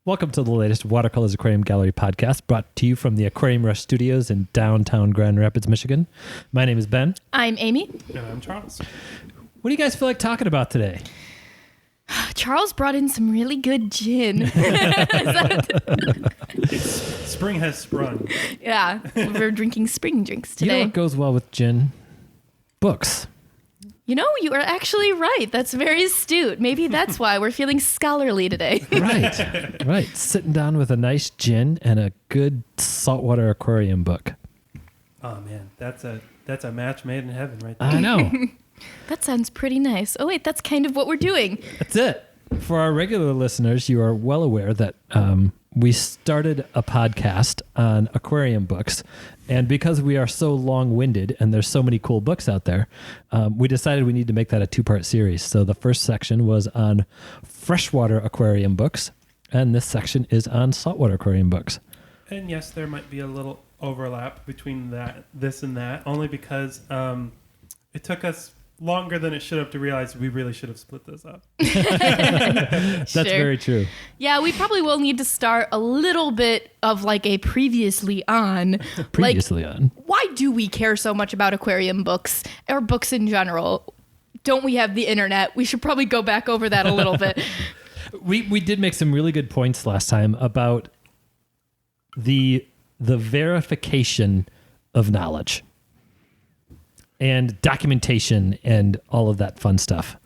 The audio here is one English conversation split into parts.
Welcome to the latest Watercolors Aquarium Gallery podcast, brought to you from the Aquarium Rush Studios in downtown Grand Rapids, Michigan. My name is Ben. I'm Amy. And I'm Charles. What do you guys feel like talking about today? Charles brought in some really good gin. Spring has sprung. Yeah, we're drinking spring drinks today. You know what goes well with gin? Books. You know, you are actually right. That's very astute. Maybe that's why we're feeling scholarly today. Right. Sitting down with a nice gin and a good saltwater aquarium book. Oh man, that's a match made in heaven right there. I know. That sounds pretty nice. Oh wait, that's kind of what we're doing. That's it. For our regular listeners, you are well aware that we started a podcast on aquarium books. And because we are so long-winded and there's so many cool books out there, we decided we need to make that a two-part series. So the first section was on freshwater aquarium books, and this section is on saltwater aquarium books. And yes, there might be a little overlap between this and that, only because it took us longer than it should have to realize we really should have split this up. That's very true. Yeah, we probably will need to start a little bit of like a previously on. Why do we care so much about aquarium books or books in general? Don't we have the internet? We should probably go back over that a little bit. We did make some really good points last time about the verification of knowledge and documentation and all of that fun stuff.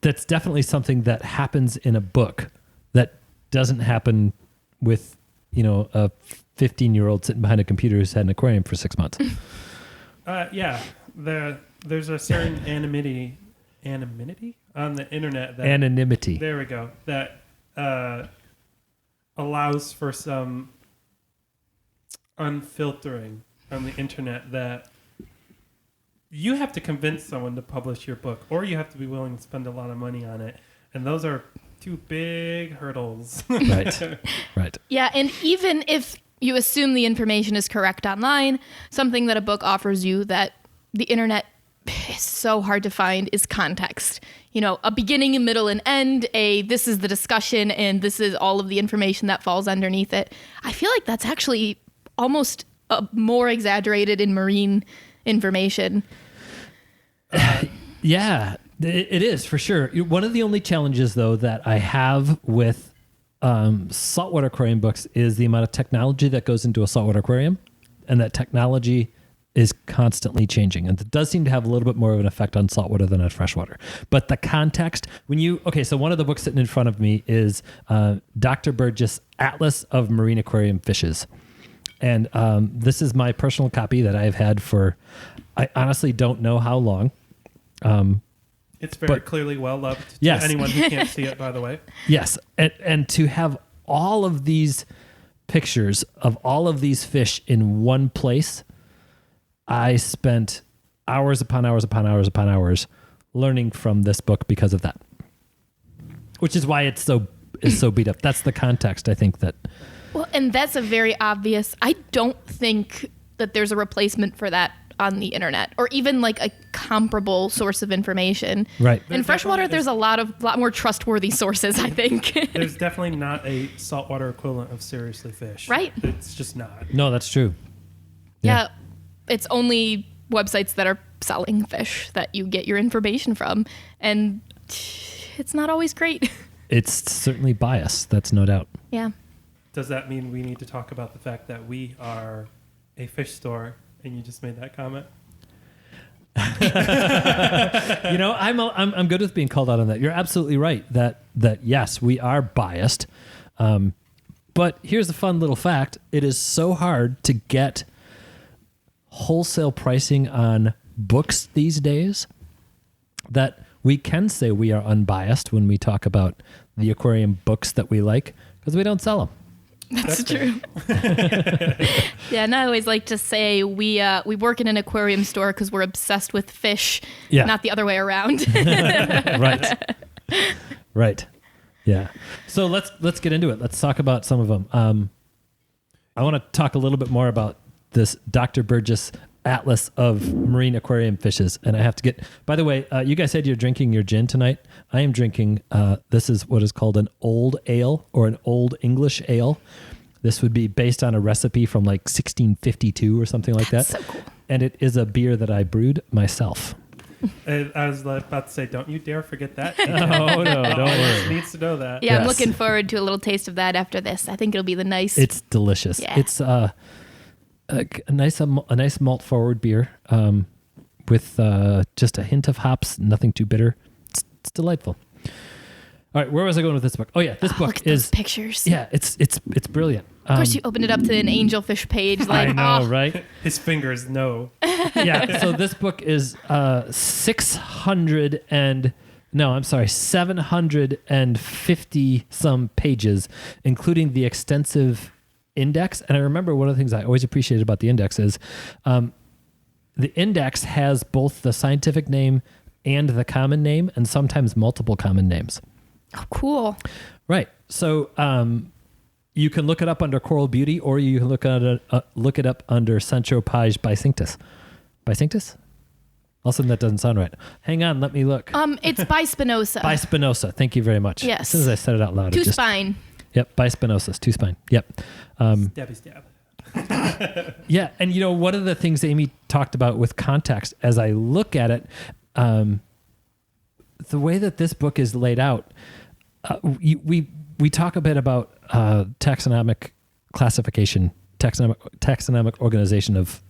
That's definitely something that happens in a book that doesn't happen with, a 15-year-old sitting behind a computer who's had an aquarium for 6 months. Yeah, there's a certain anonymity on the internet. Anonymity. There we go. That allows for some unfiltering on the internet that you have to convince someone to publish your book, or you have to be willing to spend a lot of money on it. And those are two big hurdles. Right. Yeah, and even if you assume the information is correct online, something that a book offers you that the internet is so hard to find is context. A beginning, a middle, and end, this is the discussion, and this is all of the information that falls underneath it. I feel like that's actually almost more exaggerated in marine information. Yeah, it is for sure. One of the only challenges, though, that I have with saltwater aquarium books is the amount of technology that goes into a saltwater aquarium, and that technology is constantly changing. And it does seem to have a little bit more of an effect on saltwater than on freshwater. But the context, so one of the books sitting in front of me is Dr. Burgess' Atlas of Marine Aquarium Fishes. And this is my personal copy that I've had for, I honestly don't know how long. It's very clearly well loved to anyone who can't see it, by the way. Yes. And to have all of these pictures of all of these fish in one place, I spent hours upon hours upon hours upon hours learning from this book because of that. Which is why it's so beat up. That's the context, I think, that... Well, and that's a very obvious... I don't think that there's a replacement for that on the internet, or even like a comparable source of information. Right. In freshwater, there's a lot more trustworthy sources, I think. There's definitely not a saltwater equivalent of Seriously Fish. Right. It's just not. No, that's true. Yeah. It's only websites that are selling fish that you get your information from, and it's not always great. It's certainly biased. That's no doubt. Yeah. Does that mean we need to talk about the fact that we are a fish store? And you just made that comment. I'm good with being called out on that. You're absolutely right that yes, we are biased. But here's the fun little fact: it is so hard to get wholesale pricing on books these days that we can say we are unbiased when we talk about the aquarium books that we like, because we don't sell them. That's true. Yeah, and I always like to say we work in an aquarium store because we're obsessed with fish, not the other way around. Right. Yeah. So let's get into it. Let's talk about some of them. I want to talk a little bit more about this Dr. Burgess atlas of marine aquarium fishes. And I have to get, by the way, you guys said you're drinking your gin tonight. I am drinking, this is what is called an old ale or an old English ale. This would be based on a recipe from like 1652 or something like that. So cool. And it is a beer that I brewed myself. I was about to say, don't you dare forget that. Oh, no, don't worry. Needs to know that. Yeah, I'm Yes. looking forward to a little taste of that after this. I think it'll be the nice. It's delicious. Yeah. It's a nice malt forward beer with just a hint of hops, nothing too bitter. It's delightful. All right, where was I going with this book? Oh yeah, this book look at is those pictures. yeah, it's brilliant. Of course, you opened it up to an angelfish page. Like, I know, oh, right? His fingers know. Yeah. So this book is 750 some pages, including the extensive index. And I remember one of the things I always appreciated about the index is the index has both the scientific name and the common name, and sometimes multiple common names. oh, cool. Right. So you can look it up under Coral Beauty, or you can look it up under Centropage Bisinctus. Bisinctus? All of a sudden, that doesn't sound right. Hang on, let me look. It's by Spinoza. By Spinoza. Thank you very much. Yes. As soon as I said it out loud, Two it just spine. Yep. By Spinoza's two spine. Yep. Stabby stab. Yeah, and one of the things Amy talked about with context, as I look at it, the way that this book is laid out, we talk a bit about taxonomic classification, taxonomic organization of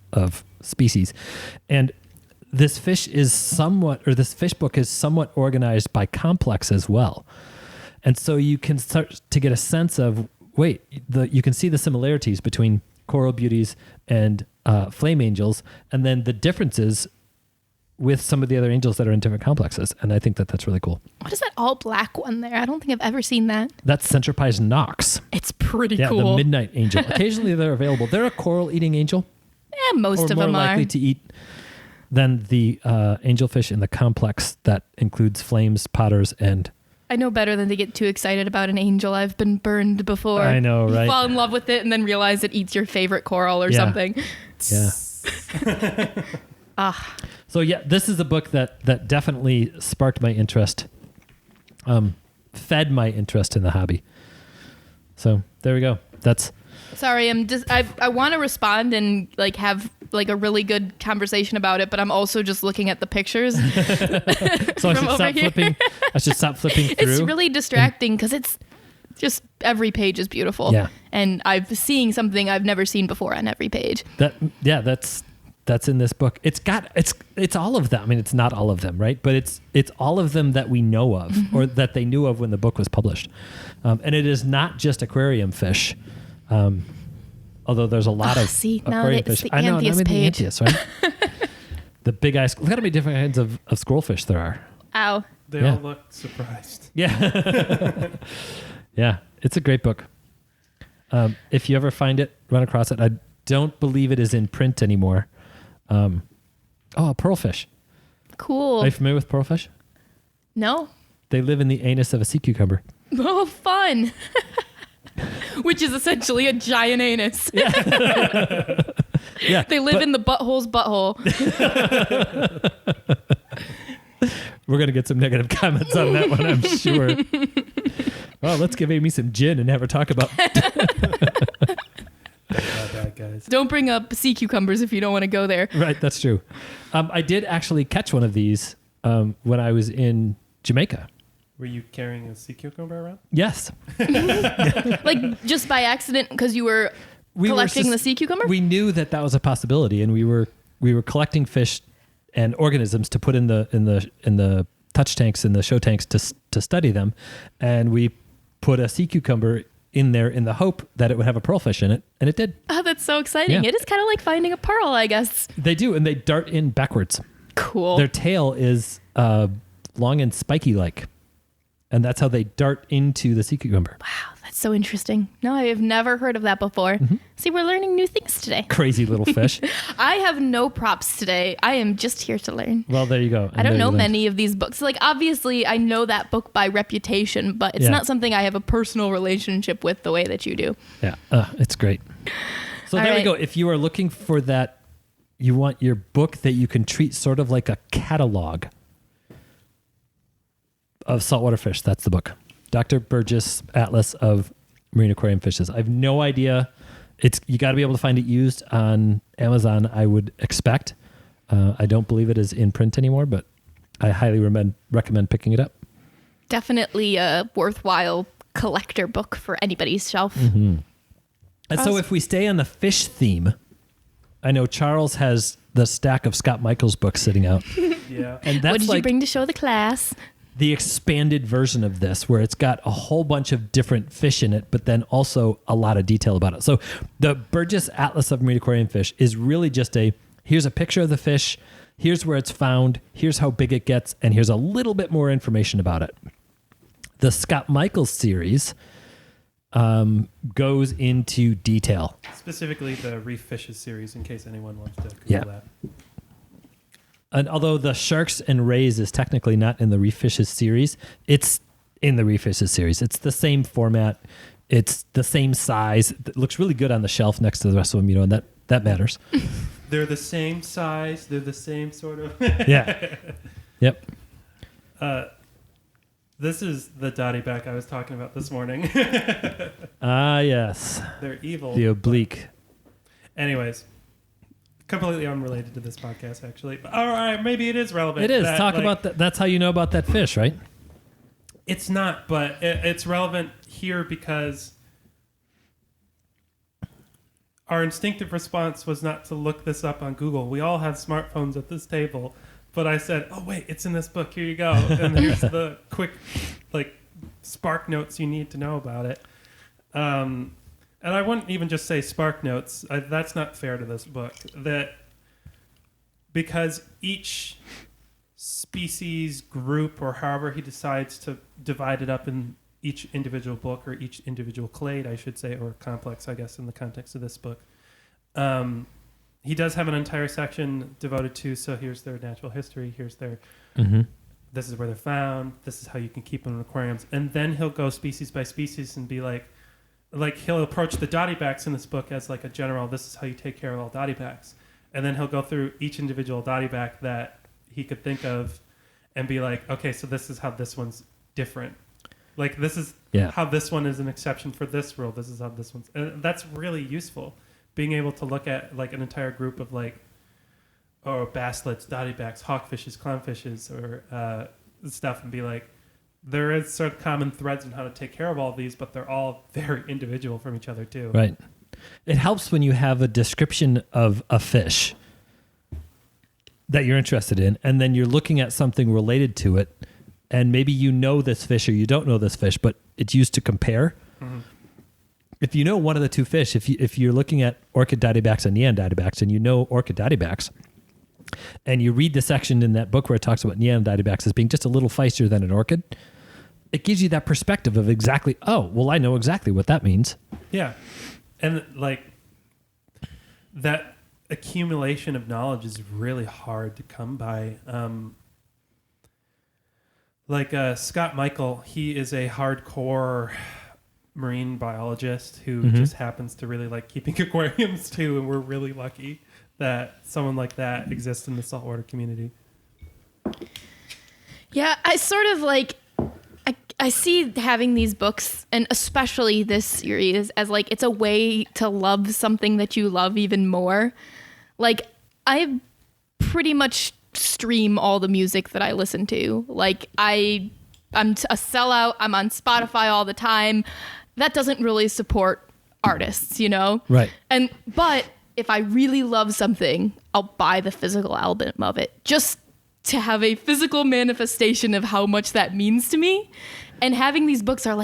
species, and this fish book is somewhat organized by complex as well, and so you can start to get a sense of you can see the similarities between coral beauties and flame angels, and then the differences with some of the other angels that are in different complexes. And I think that that's really cool. What is that all black one there? I don't think I've ever seen that. That's Centropage Nox. It's pretty Yeah, cool. the midnight angel. Occasionally they're available. They're a coral eating angel, Most or of more them likely are. to eat than the angelfish in the complex that includes flames, potters, and I know better than to get too excited about an angel. I've been burned before. I know, right? You fall in love with it and then realize it eats your favorite coral or Yeah. something. yeah. Ah, So yeah, this is a book that definitely sparked my interest, fed my interest in the hobby. So there we go. That's sorry. I want to respond and have a really good conversation about it, but I'm also just looking at the pictures. so I From should over stop here. flipping. I should stop flipping through. It's really distracting because it's just every page is beautiful. Yeah. And I'm seeing something I've never seen before on every page. That's in this book. It's all of them. I mean, it's not all of them, right? But it's all of them that we know of, Mm-hmm. or that they knew of when the book was published. And it is not just aquarium fish, although there's a lot of see, now aquarium it's fish. the I know, Anthias I'm in the page. Anthias, right? The big eyes. Look how many different kinds of squirrelfish there are. Ow. They Yeah. all look surprised. Yeah. Yeah, it's a great book. If you ever find it, run across it. I don't believe it is in print anymore. A pearlfish. Cool. Are you familiar with pearlfish? No? They live in the anus of a sea cucumber. Oh, fun. Which is essentially a giant anus. Yeah. They live in the butthole's butthole. We're going to get some negative comments on that one, I'm sure. Well, let's give Amy some gin and have her talk about Bad guys. Don't bring up sea cucumbers if you don't want to go there. Right, that's true. I did actually catch one of these when I was in Jamaica. Were you carrying a sea cucumber around? Yes. Just by accident because you were We were collecting just- the sea cucumber? We knew that was a possibility, and we were collecting fish and organisms to put in the touch tanks and the show tanks to study them, and we put a sea cucumber in there in the hope that it would have a pearlfish in it, and it did. Oh, that's so exciting. Yeah. It is kind of like finding a pearl, I guess. They do, and they dart in backwards. Cool. Their tail is long and spiky like, and that's how they dart into the sea cucumber. Wow, that's so interesting. No, I have never heard of that before. Mm-hmm. See, we're learning new things today. Crazy little fish. I have no props today. I am just here to learn. Well, there you go. I don't know many of these books. Obviously, I know that book by reputation, but it's Yeah. not something I have a personal relationship with the way that you do. Yeah, it's great. So All there we right. go. If you are looking for that You want your book that you can treat sort of like a catalog of saltwater fish. That's the book. Dr. Burgess Atlas of Marine Aquarium Fishes. I have no idea. You got to be able to find it used on Amazon, I would expect. I don't believe it is in print anymore, but I highly recommend picking it up. Definitely a worthwhile collector book for anybody's shelf. Mm-hmm. And so if we stay on the fish theme, I know Charles has the stack of Scott Michael's books sitting out. Yeah. And that's what did you bring to show the class? The expanded version of this, where it's got a whole bunch of different fish in it, but then also a lot of detail about it. So the Burgess Atlas of Marine Aquarium Fish is really just here's a picture of the fish, here's where it's found, here's how big it gets, and here's a little bit more information about it. The Scott Michaels series goes into detail. Specifically the Reef Fishes series, in case anyone wants to Google that. And although the Sharks and Rays is technically not in the Reef Fishes series, it's in the Reef Fishes series. It's the same format. It's the same size. It looks really good on the shelf next to the rest of them, and that matters. They're the same size. They're the same sort of... Yeah. Yep. This is the dotty back I was talking about this morning. Yes. They're evil. The oblique. Anyways, completely unrelated to this podcast, actually. But, all right, maybe it is relevant. It is. Talk about that. That's how you know about that fish, right? It's not, but it's relevant here because our instinctive response was not to look this up on Google. We all have smartphones at this table. But I said, oh, wait, it's in this book. Here you go. And here's the quick, spark notes you need to know about it. And I wouldn't even just say spark notes. That's not fair to this book. That because each species, group, or however he decides to divide it up in each individual book or each individual clade, I should say, or complex, I guess, in the context of this book, he does have an entire section devoted to, so here's their natural history, here's their, this is where they're found, this is how you can keep them in aquariums. And then he'll go species by species and be like he'll approach the dottybacks in this book as like a general, this is how you take care of all dottybacks. And then he'll go through each individual dottyback that he could think of and be like, okay, so this is how this one's different. Like this is how this one is an exception for this rule, this is how this one's, and that's really useful. Being able to look at like an entire group of basslets, dottybacks, hawkfishes, clownfishes, or stuff, and be like, there is sort of common threads in how to take care of all of these, but they're all very individual from each other too. Right. It helps when you have a description of a fish that you're interested in, and then you're looking at something related to it, and maybe you know this fish or you don't know this fish, but it's used to compare. Mm-hmm. If you know one of the two fish, if you're looking at orchid dottybacks and neon dottybacks, and you know orchid dottybacks, and you read the section in that book where it talks about neon dottybacks as being just a little feistier than an orchid, it gives you that perspective of exactly, oh, well, I know exactly what that means. Yeah. And that accumulation of knowledge is really hard to come by. Scott Michael, he is a hardcore marine biologist who just happens to really like keeping aquariums too, and we're really lucky that someone like that exists in the saltwater community. Yeah, I sort of I see having these books, and especially this series, as it's a way to love something that you love even more. I pretty much stream all the music that I listen to. I'm a sellout. I'm on Spotify all the time. That doesn't really support artists, Right. But if I really love something, I'll buy the physical album of it just to have a physical manifestation of how much that means to me. And having these books are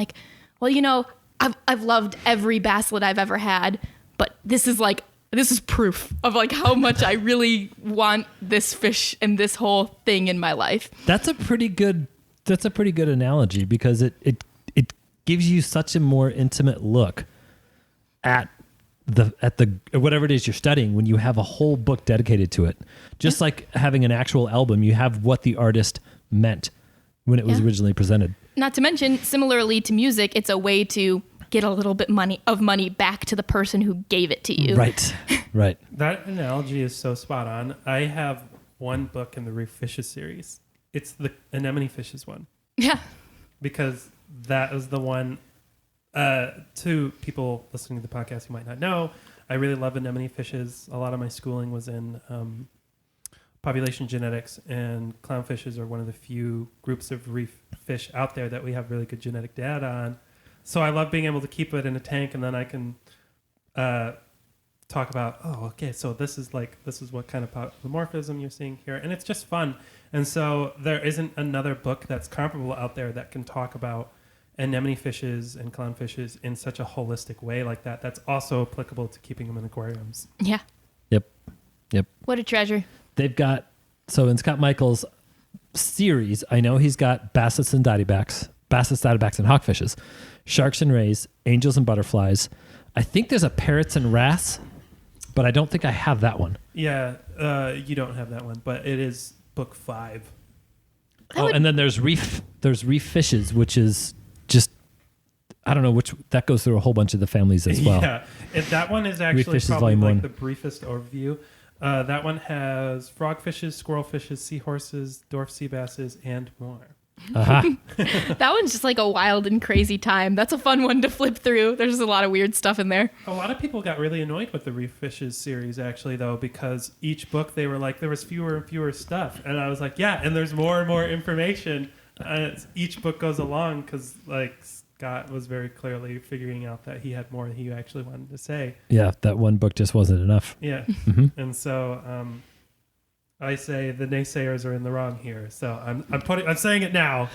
I've loved every basslet I've ever had, but this is proof of how much I really want this fish and this whole thing in my life. That's a pretty good analogy, because it gives you such a more intimate look at the whatever it is you're studying when you have a whole book dedicated to it. Just like having an actual album, you have what the artist meant when it was originally presented. Not to mention, similarly to music, it's a way to get a little bit of money back to the person who gave it to you. Right. Right. That analogy is so spot on. I have one book in the Reef Fishes series. It's the anemone fishes one. Yeah. Because that is the one, to people listening to the podcast who might not know, I really love anemone fishes. A lot of my schooling was in population genetics, and clownfishes are one of the few groups of reef fish out there that we have really good genetic data on. So I love being able to keep it in a tank, and then I can talk about, oh, okay, so this is what kind of polymorphism you're seeing here, and it's just fun. And so there isn't another book that's comparable out there that can talk about anemone fishes and clownfishes in such a holistic way like that. That's also applicable to keeping them in aquariums. Yeah. Yep. What a treasure. They've got, so in Scott Michael's series, I know he's got bassets and dottybacks and hawkfishes, sharks and rays, angels and butterflies. I think there's a parrots and wrasse, but I don't think I have that one. Yeah, you don't have that one, but it is book 5. And then there's reef fishes, which is just, I don't know that goes through a whole bunch of the families as well. Yeah, that one is actually Fishes, probably Volume like 1. the briefest overview. That one has frogfishes, squirrelfishes, seahorses, dwarf sea basses, and more. Uh-huh. That one's just like a wild and crazy time. That's a fun one to flip through. There's a lot of weird stuff in there. A lot of people got really annoyed with the Reef Fishes series, actually, though, because each book they were like, there was fewer and fewer stuff. And I was like, yeah, and there's more and more information as each book goes along, because like Scott was very clearly figuring out that he had more than he actually wanted to say. Yeah, that one book just wasn't enough. Yeah. Mm-hmm. And so I say the naysayers are in the wrong here. So I'm saying it now.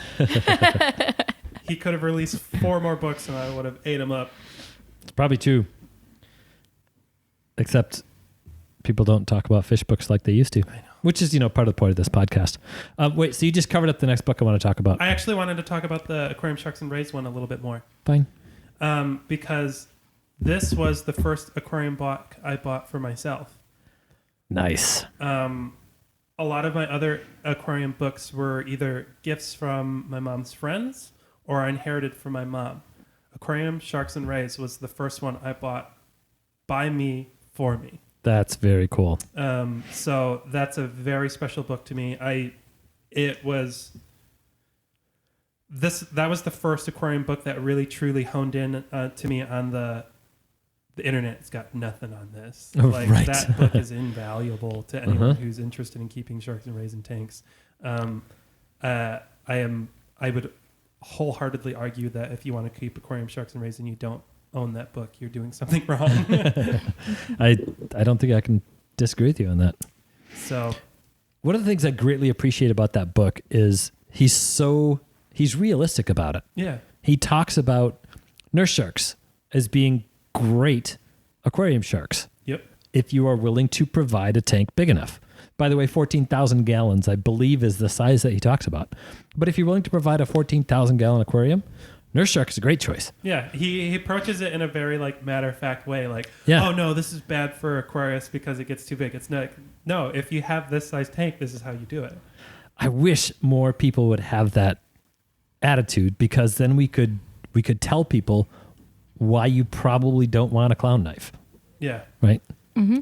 He could have released 4 more books and I would have ate them up. It's probably true. Except people don't talk about fish books like they used to. I know. Which is, part of the point of this podcast. Wait, so you just covered up the next book I want to talk about. I actually wanted to talk about the Aquarium Sharks and Rays one a little bit more. Fine. Because this was the first aquarium book I bought for myself. Nice. A lot of my other aquarium books were either gifts from my mom's friends or I inherited from my mom. Aquarium Sharks and Rays was the first one I bought by me for me. That's very cool. So that's a very special book to me. That was the first aquarium book that really truly honed in to me on the internet's got nothing on this. Like right. That book is invaluable to anyone who's interested in keeping sharks and rays in tanks. I would wholeheartedly argue that if you want to keep aquarium sharks and rays and you don't own that book, you're doing something wrong. I don't think I can disagree with you on that. So one of the things I greatly appreciate about that book is he's realistic about it. yeah. He talks about nurse sharks as being great aquarium sharks. Yep. If you are willing to provide a tank big enough. By the way, 14,000 gallons, I believe, is the size that he talks about. But if you're willing to provide a 14,000 gallon aquarium, nurse shark is a great choice. Yeah, he approaches it in a very matter-of-fact way. Yeah. Oh no, this is bad for Aquarius because it gets too big. It's not. No, if you have this size tank, this is how you do it. I wish more people would have that attitude, because then we could tell people why you probably don't want a clown knife. Yeah. Right? Mm-hmm.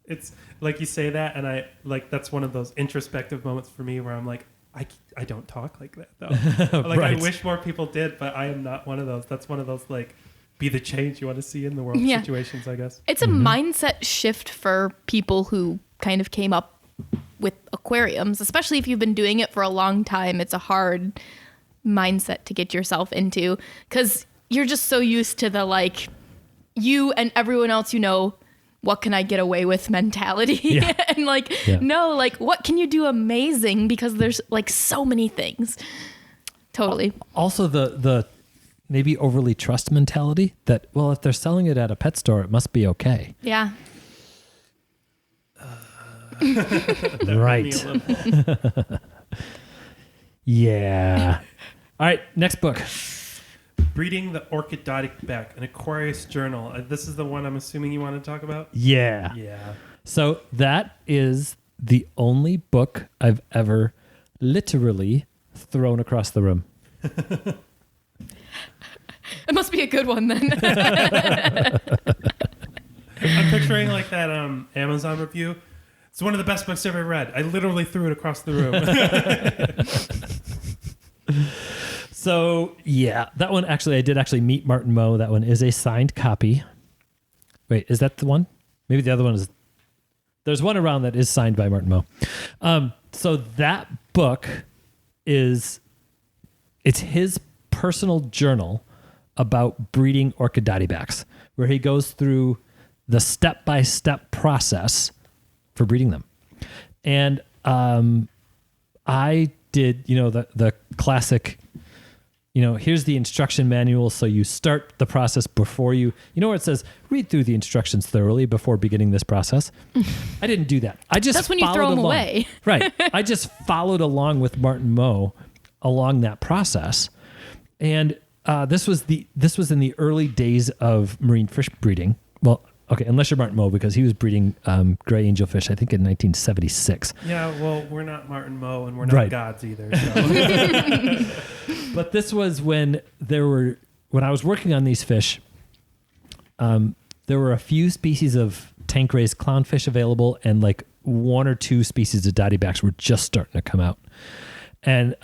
It's like you say that, and that's one of those introspective moments for me where I'm like, I don't talk like that though. Right. I wish more people did, but I am not one of those. That's one of those be the change you want to see in the world situations, I guess. It's a mindset shift for people who kind of came up with aquariums, especially if you've been doing it for a long time. It's a hard mindset to get yourself into, because you're just so used to the you and everyone else what can I get away with mentality? Yeah. And no, what can you do amazing, because there's so many things. Totally. Also the maybe overly trust mentality that, well, if they're selling it at a pet store, it must be okay. Yeah. Right. Yeah. All right, next book. Breeding the Orchid Dottyback, an Aquarius journal. This is the one I'm assuming you want to talk about? Yeah. Yeah. So that is the only book I've ever literally thrown across the room. must be a good one then. I'm picturing like that Amazon review. It's one of the best books I've ever read. I literally threw it across the room. So yeah, that one I did actually meet Martin Moe. That one is a signed copy. Wait, is that the one? Maybe the other one is. There's one around that is signed by Martin Moe. So that book it's his personal journal about breeding orchid dottybacks, where he goes through the step-by-step process for breeding them. And I did, the classic, here's the instruction manual. So you start the process before where it says, read through the instructions thoroughly before beginning this process. I didn't do that. I just That's when you throw them away. Right. I just followed along with Martin Moe along that process. And this was in the early days of marine fish breeding. Well, okay, unless you're Martin Moe, because he was breeding gray angelfish, I think, in 1976. Yeah, well, we're not Martin Moe, and we're not gods either. So. But this was when I was working on these fish, there were a few species of tank raised clownfish available, and like one or two species of dottybacks were just starting to come out. And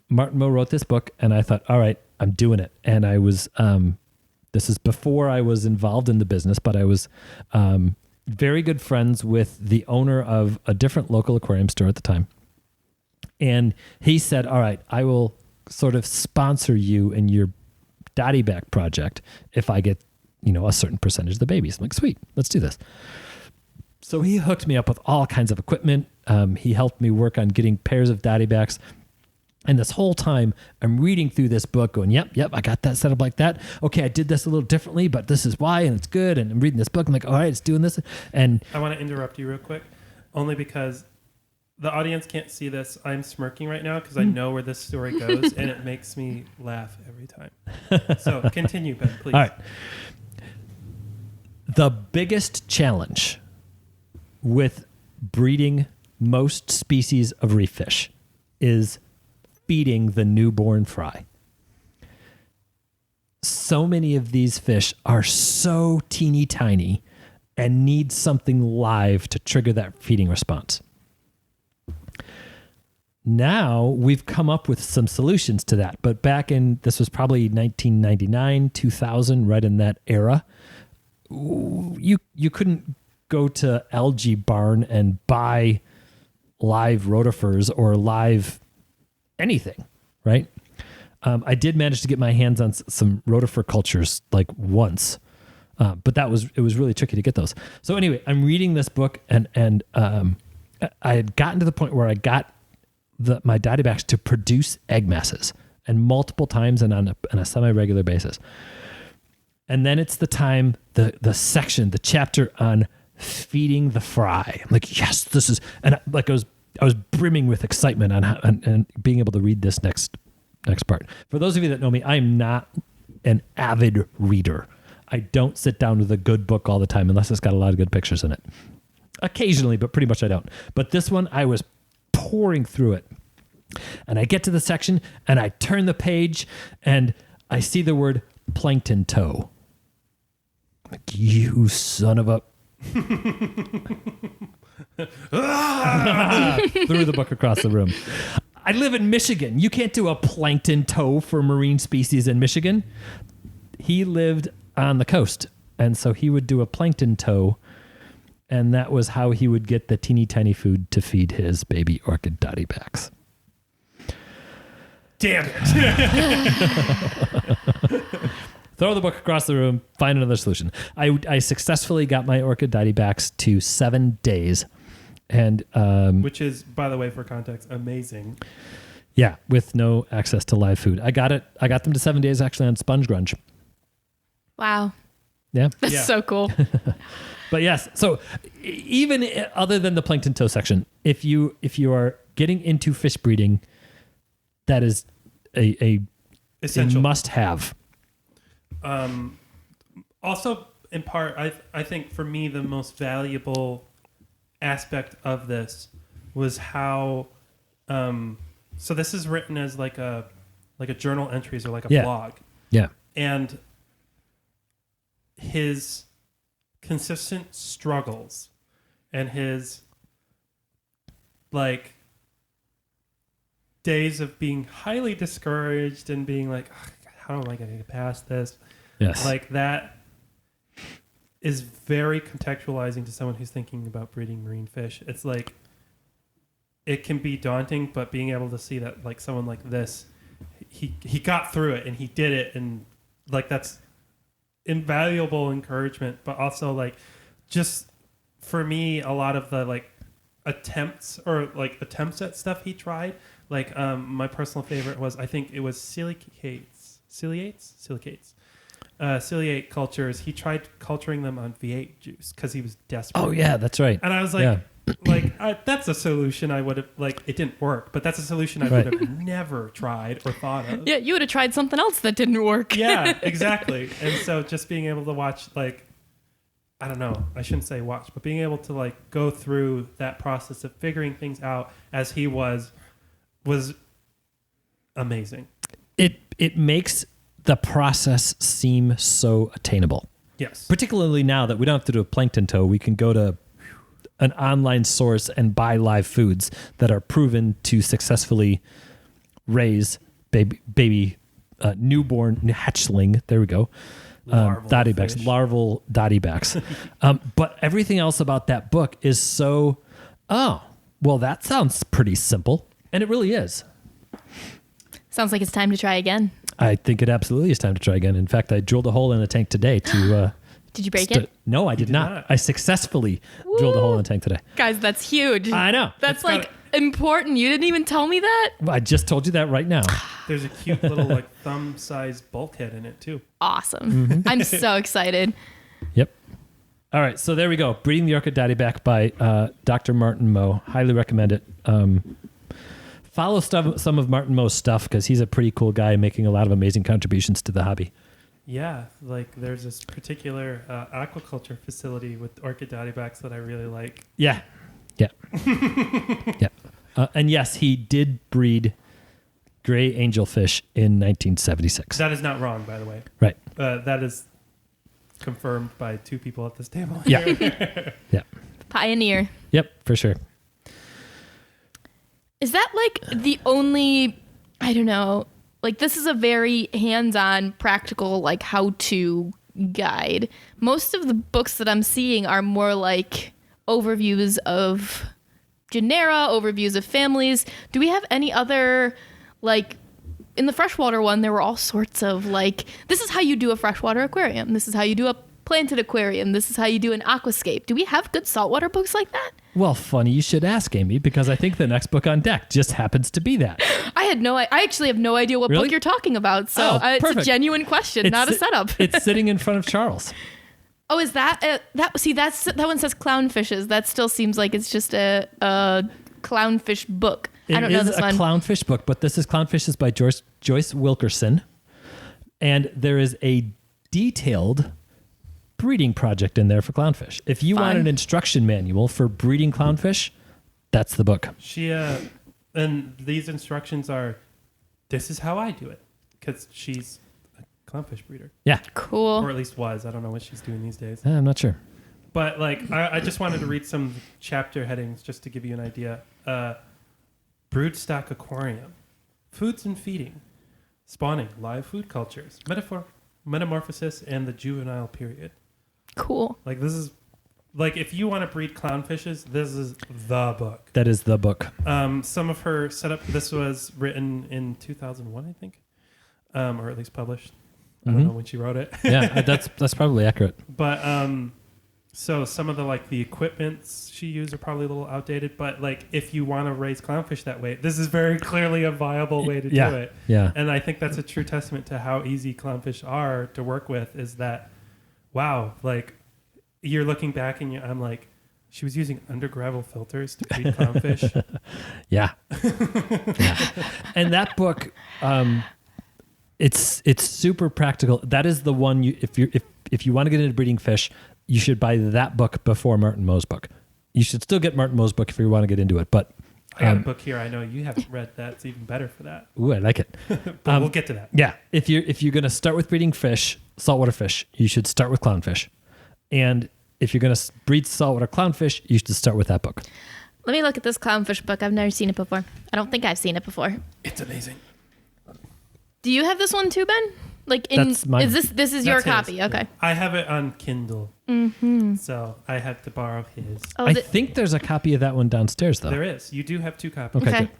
Martin Moe wrote this book, and I thought, all right, I'm doing it. And I was, this is before I was involved in the business, but I was very good friends with the owner of a different local aquarium store at the time. And he said, all right, I will sort of sponsor you in your dottyback project if I get, a certain percentage of the babies. I'm like, sweet, let's do this. So he hooked me up with all kinds of equipment. He helped me work on getting pairs of dottybacks. And this whole time, I'm reading through this book going, yep, I got that set up like that. Okay, I did this a little differently, but this is why, and it's good. And I'm reading this book. I'm like, all right, it's doing this. And I want to interrupt you real quick, only because the audience can't see this. I'm smirking right now because I know where this story goes, and it makes me laugh every time. So continue, Ben, please. All right. The biggest challenge with breeding most species of reef fish is feeding the newborn fry. So many of these fish are so teeny tiny and need something live to trigger that feeding response. Now we've come up with some solutions to that, but this was probably 1999, 2000, right in that era, you couldn't go to Algae Barn and buy live rotifers or live anything, right? I did manage to get my hands on some rotifer cultures like once, but it was really tricky to get those. So anyway, I'm reading this book and I had gotten to the point where I got my dottybacks to produce egg masses, and multiple times and on a semi-regular basis. And then it's the time, the chapter on feeding the fry. I'm like, yes, this is, and I was brimming with excitement on how, and being able to read this next part. For those of you that know me, I'm not an avid reader. I don't sit down with a good book all the time unless it's got a lot of good pictures in it. Occasionally, but pretty much I don't. But this one, I was pouring through it. And I get to the section and I turn the page and I see the word plankton toe. I'm like, you son of a... Threw the book across the room. I live in Michigan. You can't do a plankton toe for marine species in Michigan. He lived on the coast, and so he would do a plankton toe, and that was how he would get the teeny tiny food to feed his baby orchid dottybacks. Damn it. Throw the book across the room, find another solution. I successfully got my orchid dottybacks to 7 days. And which is, by the way, for context, amazing. Yeah, with no access to live food. I got them to 7 days actually on sponge grunge. Wow. Yeah. That's so cool. But yes, so even other than the plankton toe section, if you are getting into fish breeding, that is a essential must have. Also, in part, I think for me the most valuable aspect of this was how. So this is written as like a journal entries or like a blog. Yeah. And his consistent struggles and his like days of being highly discouraged and being like, how am I going to get past this? Yes. Like that is very contextualizing to someone who's thinking about breeding marine fish. It's like, it can be daunting, but being able to see that like someone like this, he got through it and he did it. And like, that's invaluable encouragement, but also like just for me, a lot of the like attempts at stuff he tried. Like my personal favorite was, I think it was ciliate cultures. He tried culturing them on V8 juice because he was desperate. Oh yeah, that's right. And I was like, that's a solution I would have, like, it didn't work, but that's a solution I would have never tried or thought of. Yeah, you would have tried something else that didn't work. Yeah, exactly. And so just being able to watch, like, I don't know, I shouldn't say watch, but being able to like go through that process of figuring things out as he was amazing. It makes the process seem so attainable. Yes. Particularly now that we don't have to do a plankton tow, we can go to an online source and buy live foods that are proven to successfully raise baby newborn hatchling. There we go. Larval dotty backs. But everything else about that book is so, well, that sounds pretty simple. And it really is. Sounds like it's time to try again. I think it absolutely is time to try again. In fact, I drilled a hole in the tank today to... Did you break it? No, I did not. I successfully drilled a hole in the tank today. Guys, that's huge. I know. That's like important. You didn't even tell me that? I just told you that right now. There's a cute little like thumb-sized bulkhead in it too. Awesome. Mm-hmm. I'm so excited. Yep. All right, so there we go. Breeding the Orchid Daddy Back by Dr. Martin Moe. Highly recommend it. Follow some of Martin Moe's stuff because he's a pretty cool guy making a lot of amazing contributions to the hobby. Yeah, like there's this particular aquaculture facility with orchid dottybacks that I really like. Yeah. Yeah. And yes, he did breed gray angelfish in 1976. That is not wrong, by the way. Right. That is confirmed by two people at this table. Yeah. Yeah. Pioneer. Yep, for sure. Is that like the only, I don't know, like this is a very hands-on, practical, like how-to guide. Most of the books that I'm seeing are more like overviews of genera, overviews of families. Do we have any other, like, in the freshwater one, there were all sorts of like, this is how you do a freshwater aquarium. This is how you do a planted aquarium. This is how you do an aquascape. Do we have good saltwater books like that? Well, funny you should ask, Amy, because I think the next book on deck just happens to be that. I actually have no idea what Really? book you're talking about. So it's a genuine question, not a setup. It's sitting in front of Charles. Oh, is that that one says clownfishes. That still seems like it's just a clownfish book. I don't know this one. It is a clownfish book, but this is Clownfishes by Joyce Wilkerson. And there is a detailed breeding project in there for clownfish. If you want an instruction manual for breeding clownfish, that's the book. She and these instructions are, this is how I do it, because she's a clownfish breeder. Yeah. Cool. Or at least was. I don't know what she's doing these days. I'm not sure. But like, I just wanted to read some chapter headings just to give you an idea. Broodstock aquarium, foods and feeding, spawning, live food cultures, metamorphosis, and the juvenile period. Cool. Like this is, like if you want to breed clownfishes, this is the book. That is the book. Some of her setup. This was written in 2001, I think, or at least published. I don't know when she wrote it. Yeah, that's probably accurate. But so some of the like the equipments she used are probably a little outdated. But like if you want to raise clownfish that way, this is very clearly a viable way to do it. Yeah. And I think that's a true testament to how easy clownfish are to work with. Is that, wow, like you're looking back and I'm like, she was using under gravel filters to breed clownfish. Yeah. And that book, it's super practical. That is the one if you want to get into breeding fish, you should buy that book before Martin Moe's book. You should still get Martin Moe's book if you want to get into it. But I got a book here. I know you haven't read that. It's even better for that. Ooh, I like it. But we'll get to that. Yeah. If you're going to start with breeding fish, saltwater fish, you should start with clownfish. And if you're going to breed saltwater clownfish, you should start with that book. Let me look at this clownfish book. I've never seen it before. I don't think I've seen it before. It's amazing. Do you have this one too, Ben? That's mine. Is this is your That's his. copy? Okay. I have it on Kindle, so I have to borrow his. Oh, I think there's a copy of that one downstairs, though. There is. You do have 2 copies. Okay. okay. Good.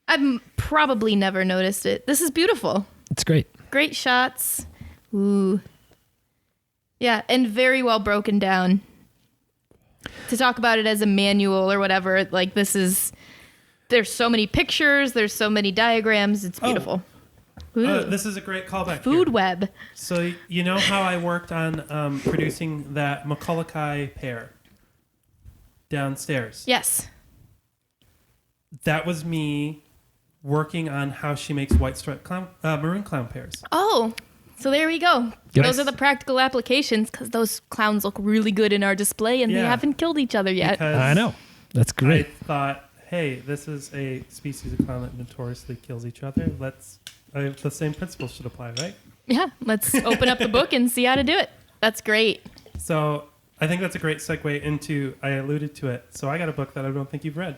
I've probably never noticed it. This is beautiful. It's great. Great shots. Ooh. Yeah, and very well broken down. To talk about it as a manual or whatever, like there's so many pictures, there's so many diagrams. It's beautiful. Ooh. This is a great callback. Food here. web. So you know how I worked on producing that Macaulay pear downstairs? Yes. That was me working on how she makes white striped maroon clown pears. Oh, so there we go. Yep. Those are the practical applications because those clowns look really good in our display and they Yeah. haven't killed each other yet. Because I know. That's great. I thought, hey, this is a species of clown that notoriously kills each other. The same principles should apply, right? Yeah, let's open up the book and see how to do it. That's great. So I think that's a great segue into, I alluded to it. So I got a book that I don't think you've read.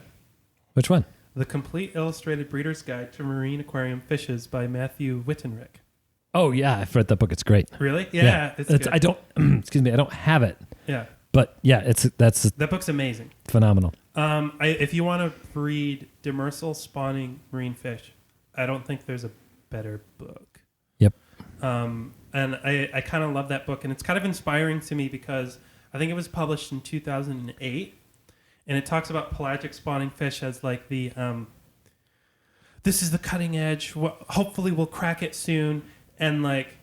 Which one? The Complete Illustrated Breeder's Guide to Marine Aquarium Fishes by Matthew Wittenrick. Oh, yeah. I've read that book. It's great. Really? Yeah. It's good. I don't, excuse me, I don't have it. Yeah. But yeah, that's That book's amazing. phenomenal. If you want to breed demersal spawning marine fish, I don't think there's a better book. Yep. And I kind of love that book, and it's kind of inspiring to me because I think it was published in 2008, and it talks about pelagic spawning fish as like the this is the cutting edge. Hopefully, we'll crack it soon, and like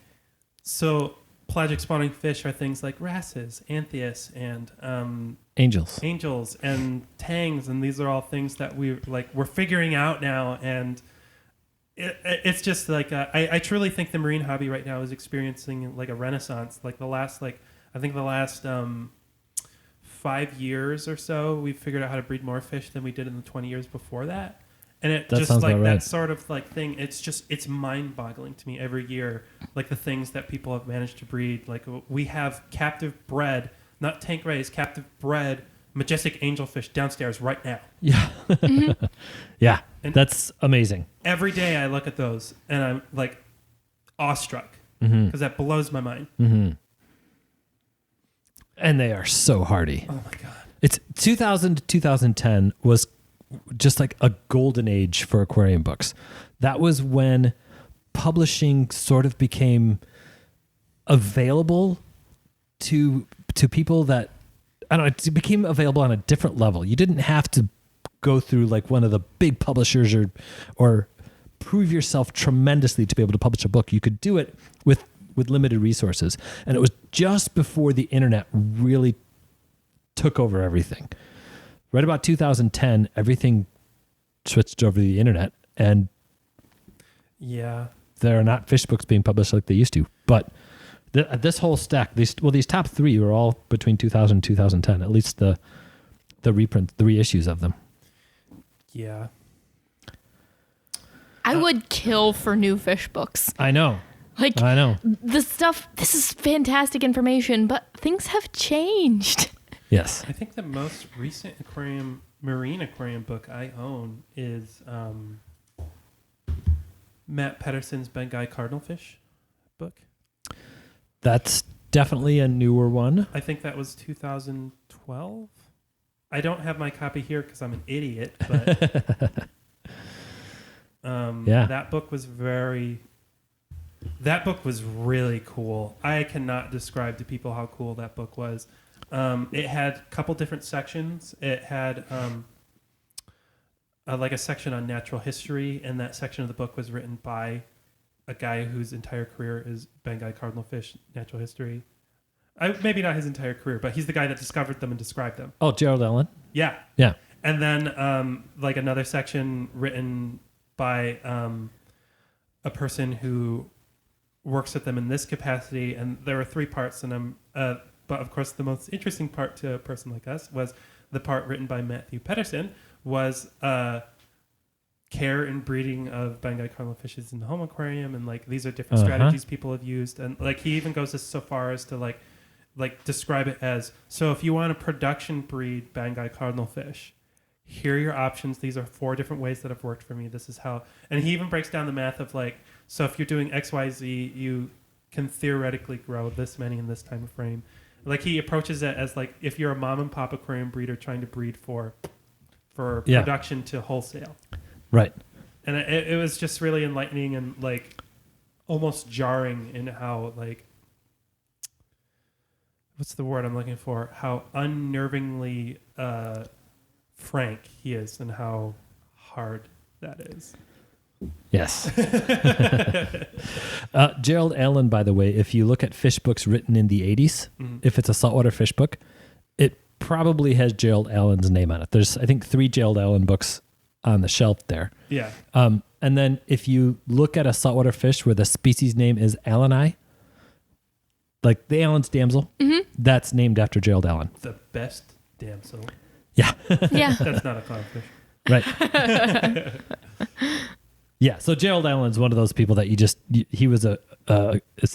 so. Pelagic spawning fish are things like wrasses, anthias, and Angels. and tangs, and these are all things that we're figuring out now. And it's just like I truly think the marine hobby right now is experiencing like a renaissance. Like the last 5 years or so, we've figured out how to breed more fish than we did in the 20 years before that. And it That just sounds like about that right. sort of like thing. It's mind-boggling to me every year. Like the things that people have managed to breed. Like we have captive bred, not tank raised, captive bred majestic angelfish downstairs right now. Yeah. Yeah. And- That's amazing. Every day I look at those and I'm like awestruck because that blows my mind. And they are so hardy. Oh my god! It's 2000 to 2010 was just like a golden age for aquarium books. That was when publishing sort of became available to people that, I don't know, it became available on a different level. You didn't have to go through like one of the big publishers or prove yourself tremendously to be able to publish a book. You could do it with limited resources. And it was just before the internet really took over everything. Right about 2010, everything switched over to the internet, and Yeah, there are not fish books being published like they used to. But this whole stack, these top 3 were all between 2000 and 2010, at least the reissues of them. yeah. I would kill for new fish books. I know. Like I know. this is fantastic information, but things have changed. Yes. I think the most recent marine aquarium book I own is Matt Pedersen's Bengai Cardinalfish book. That's definitely a newer one. I think that was 2012. I don't have my copy here because I'm an idiot, but Yeah. that book was really cool. I cannot describe to people how cool that book was. It had a couple different sections. It had like a section on natural history, and that section of the book was written by a guy whose entire career is Bengai cardinalfish natural history. Maybe not his entire career, but he's the guy that discovered them and described them. Oh, Gerald Allen. Yeah. Yeah. And then like another section written by a person who works with them in this capacity, and there were 3 parts, and but of course the most interesting part to a person like us was the part written by Matthew Pedersen was care and breeding of Bengai cardinal fishes in the home aquarium, and like these are different strategies people have used, and like he even goes so far as to like describe it as, so if you want a production breed Bengai cardinal fish, here are your options. These are 4 different ways that have worked for me. This is how, and he even breaks down the math of like, so if you're doing XYZ, you can theoretically grow this many in this time frame. Like he approaches it as like if you're a mom and pop aquarium breeder trying to breed for production to wholesale. Right. And it was just really enlightening and like almost jarring in how like, what's the word I'm looking for? How unnervingly frank he is and how hard that is. Yes. Gerald Allen, by the way, if you look at fish books written in the 80s, if it's a saltwater fish book, it probably has Gerald Allen's name on it. There's, I think, 3 Gerald Allen books on the shelf there. Yeah. And then if you look at a saltwater fish where the species name is Alleni, like the Allen's damsel, that's named after Gerald Allen. The best damsel. Yeah. Yeah. That's not a clownfish. Right. Yeah. So Gerald Allen's one of those people that he was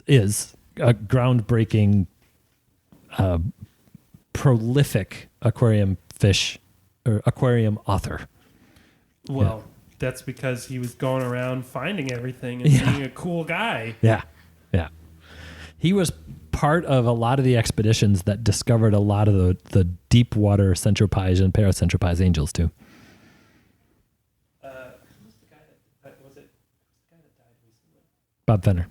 is a groundbreaking, prolific aquarium fish or aquarium author. Well, that's because he was going around finding everything and being a cool guy. Yeah. Yeah. He was part of a lot of the expeditions that discovered a lot of the deep water centropies and paracentropise angels too. Who's the guy that was it? The guy that died recently? Bob Fenner.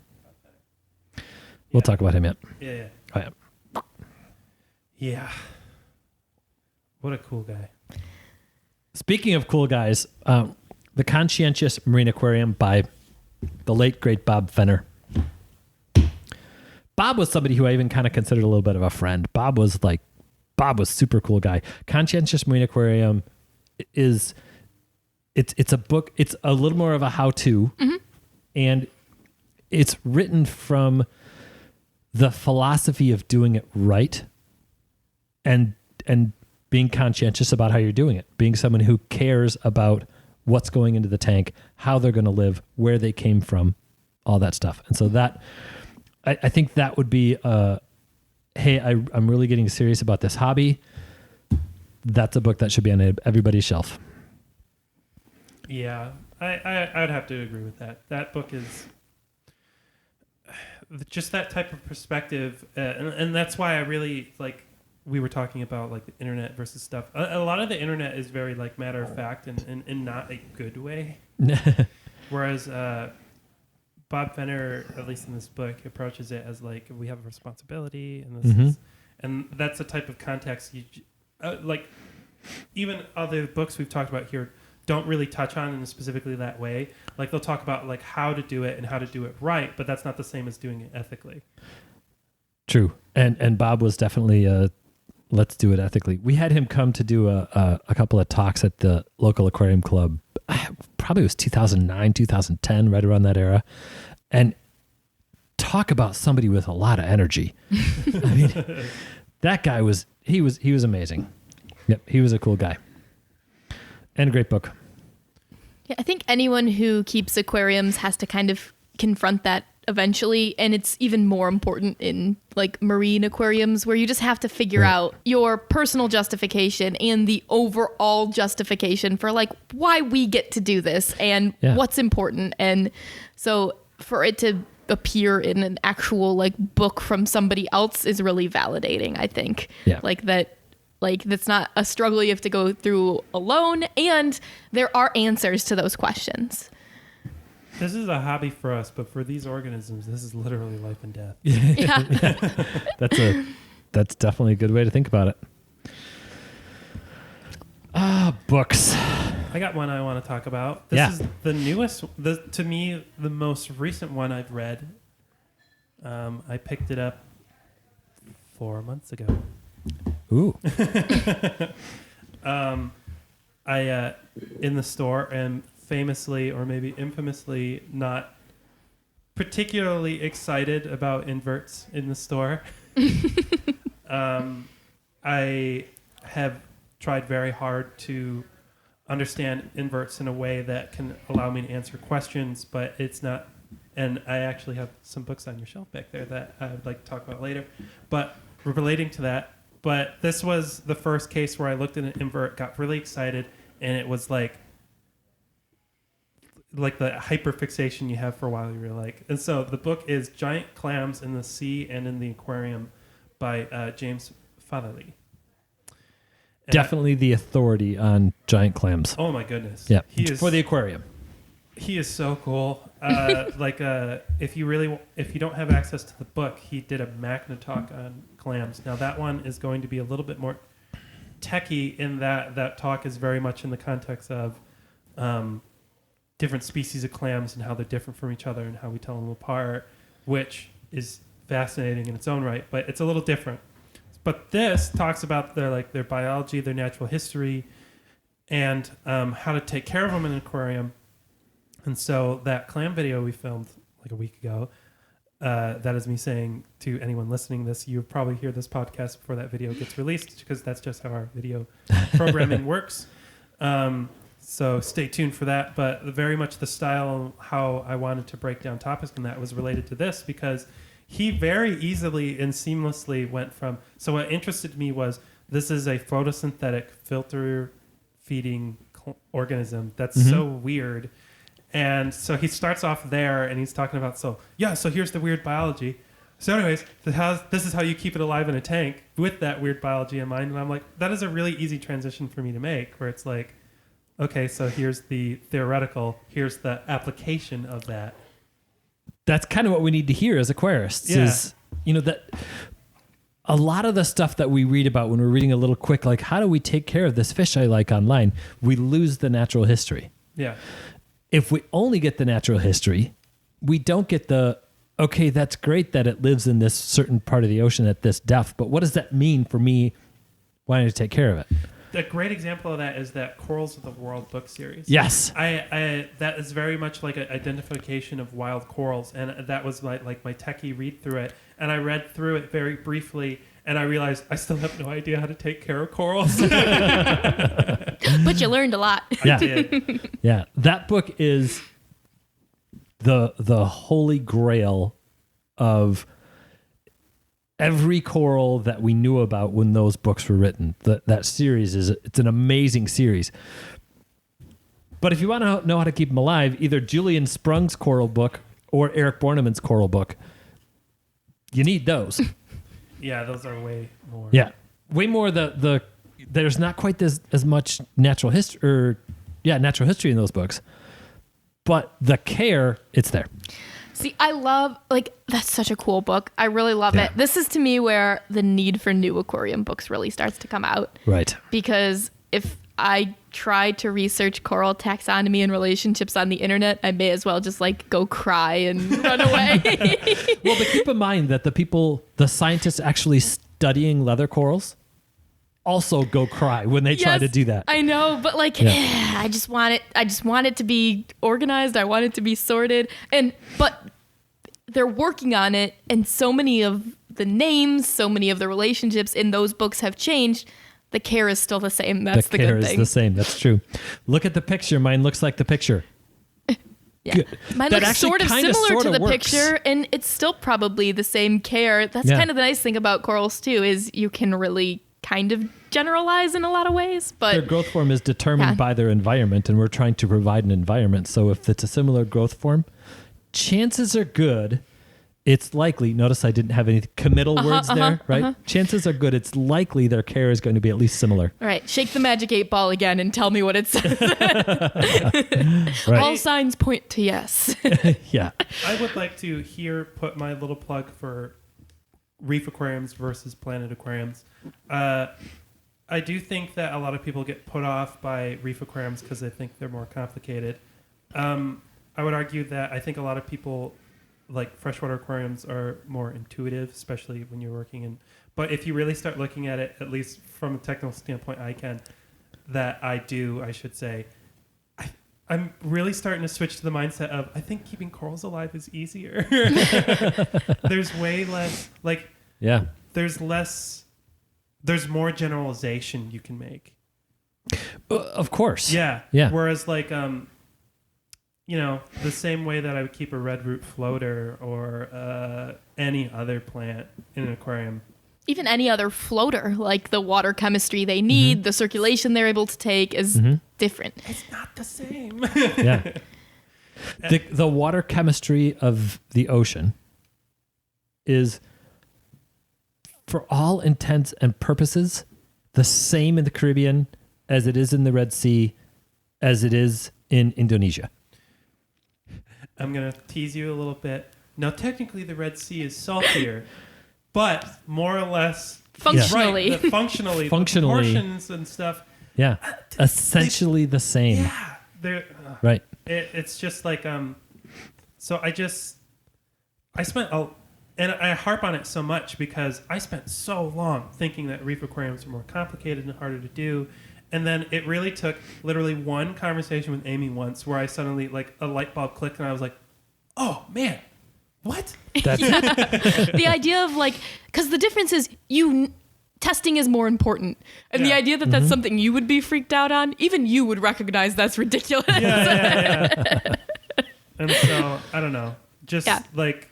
We'll talk about him yet. Yeah. Oh, yeah. Yeah. What a cool guy. Speaking of cool guys, The Conscientious Marine Aquarium by the late, great Bob Fenner. Bob was somebody who I even kind of considered a little bit of a friend. Bob was super cool guy. Conscientious Marine Aquarium it's a book. It's a little more of a how-to, and it's written from the philosophy of doing it right and being conscientious about how you're doing it, being someone who cares about what's going into the tank, how they're going to live, where they came from, all that stuff. And so that, I think that would be, hey, I'm really getting serious about this hobby. That's a book that should be on everybody's shelf. Yeah, I'd have to agree with that. That book is just that type of perspective, and that's why I really like. We were talking about like the internet versus stuff. A lot of the internet is very like matter of fact and not a good way. Whereas Bob Fenner, at least in this book, approaches it as like we have a responsibility, and this is, and that's the type of context you like. Even other books we've talked about here don't really touch on in specifically that way. Like they'll talk about like how to do it and how to do it right, but that's not the same as doing it ethically. True, and Bob was definitely let's do it ethically. We had him come to do a couple of talks at the local aquarium club. Probably was 2009, 2010, right around that era, and talk about somebody with a lot of energy. I mean, that guy was amazing. Yep, he was a cool guy. And a great book. Yeah, I think anyone who keeps aquariums has to kind of confront that eventually, and it's even more important in like marine aquariums where you just have to figure out your personal justification and the overall justification for like why we get to do this and what's important. And so for it to appear in an actual like book from somebody else is really validating, I think. Yeah. That's not a struggle you have to go through alone, and there are answers to those questions. This is a hobby for us, but for these organisms, this is literally life and death. Yeah. That's definitely a good way to think about it. Books. I got one I want to talk about. This is the newest, to me, the most recent one I've read. I picked it up 4 months ago. Ooh. I in the store am famously or maybe infamously not particularly excited about inverts in the store. I have tried very hard to understand inverts in a way that can allow me to answer questions, but it's not. And I actually have some books on your shelf back there that I would like to talk about later. But relating to that, but this was the first case where I looked at an invert, got really excited, and it was like the hyperfixation you have for a while. You're like, and so the book is Giant Clams in the Sea and in the Aquarium by James Fatherly. Definitely the authority on giant clams. Oh my goodness! Yeah, he is for the aquarium. He is so cool. If you don't have access to the book, he did a Magna talk on clams. Now that one is going to be a little bit more techie in that talk is very much in the context of different species of clams and how they're different from each other and how we tell them apart, which is fascinating in its own right, but it's a little different. But this talks about their biology, their natural history, and how to take care of them in an aquarium. And so that clam video we filmed like a week ago, that is me saying to anyone listening to this, you'll probably hear this podcast before that video gets released because that's just how our video programming works. So stay tuned for that. But very much the style, how I wanted to break down topics and that was related to this because he very easily and seamlessly went from... So what interested me was this is a photosynthetic filter feeding organism that's so weird. And so he starts off there and he's talking about, so here's the weird biology. So anyways, this is how you keep it alive in a tank with that weird biology in mind. And I'm like, that is a really easy transition for me to make where it's like, okay, so here's the theoretical, here's the application of that. That's kind of what we need to hear as aquarists is, that a lot of the stuff that we read about when we're reading a little quick, like how do we take care of this fish I like online? We lose the natural history. Yeah. If we only get the natural history, we don't get okay, that's great that it lives in this certain part of the ocean at this depth, but what does that mean for me wanting to take care of it? A great example of that is that Corals of the World book series. Yes. I that is very much like an identification of wild corals, and that was my techie read through it, and I read through it very briefly, and I realized I still have no idea how to take care of corals. But you learned a lot. Yeah. I did. Yeah. That book is the holy grail of every coral that we knew about when those books were written. That series it's an amazing series. But if you want to know how to keep them alive, either Julian Sprung's coral book or Eric Borneman's coral book, you need those. Yeah, those are way more. Yeah. Way more there's not quite as much natural history in those books. But the care, it's there. See, I love, that's such a cool book. I really love it. This is to me where the need for new aquarium books really starts to come out. Right. Because if I try to research coral taxonomy and relationships on the internet, I may as well just go cry and run away. Well, but keep in mind that the scientists actually studying leather corals also go cry when they try to do that. I know, but I just want it to be organized. I want it to be sorted. But they're working on it, and so many of the names, so many of the relationships in those books have changed. The care is still the same. That's the good thing. The care is the same. That's true. Look at the picture. Mine looks like the picture. Yeah. Good. Mine that looks sort of similar to the picture, and it's still probably the same care. That's kind of the nice thing about corals, too, is you can really kind of generalize in a lot of ways. But their growth form is determined by their environment, and we're trying to provide an environment. So if it's a similar growth form, chances are good. It's likely, notice I didn't have any committal words there, right? Chances are good it's likely their care is going to be at least similar. All right, shake the magic 8-ball again and tell me what it says. Right. All signs point to yes. Yeah. I would like to put my little plug for reef aquariums versus planet aquariums. I do think that a lot of people get put off by reef aquariums because they think they're more complicated. I would argue that I think a lot of people... freshwater aquariums are more intuitive, especially when you're working in. But if you really start looking at it, at least from a technical standpoint, I should say, I'm really starting to switch to the mindset of I think keeping corals alive is easier. There's way less, there's more generalization you can make. Of course. Yeah. Yeah. Whereas like, you know, the same way that I would keep a red root floater or any other plant in an aquarium. Even any other floater, like the water chemistry they need, the circulation they're able to take is different. It's not the same. Yeah. The water chemistry of the ocean is, for all intents and purposes, the same in the Caribbean as it is in the Red Sea, as it is in Indonesia. I'm going to tease you a little bit. Now, technically, the Red Sea is saltier, but more or less... Functionally. Right, functionally. Functionally. The proportions and stuff... Yeah. Essentially the same. Yeah. They're... Right. It's just like... So I spent... And I harp on it so much because I spent so long thinking that reef aquariums are more complicated and harder to do. And then it really took literally one conversation with Amy once where I suddenly, like, a light bulb clicked and I was like, oh, man, what? That's The idea of like, because the difference is testing is more important. And the Yeah. idea that that's something you would be freaked out on, even you would recognize that's ridiculous. Yeah. And so, I don't know. Just Yeah. like,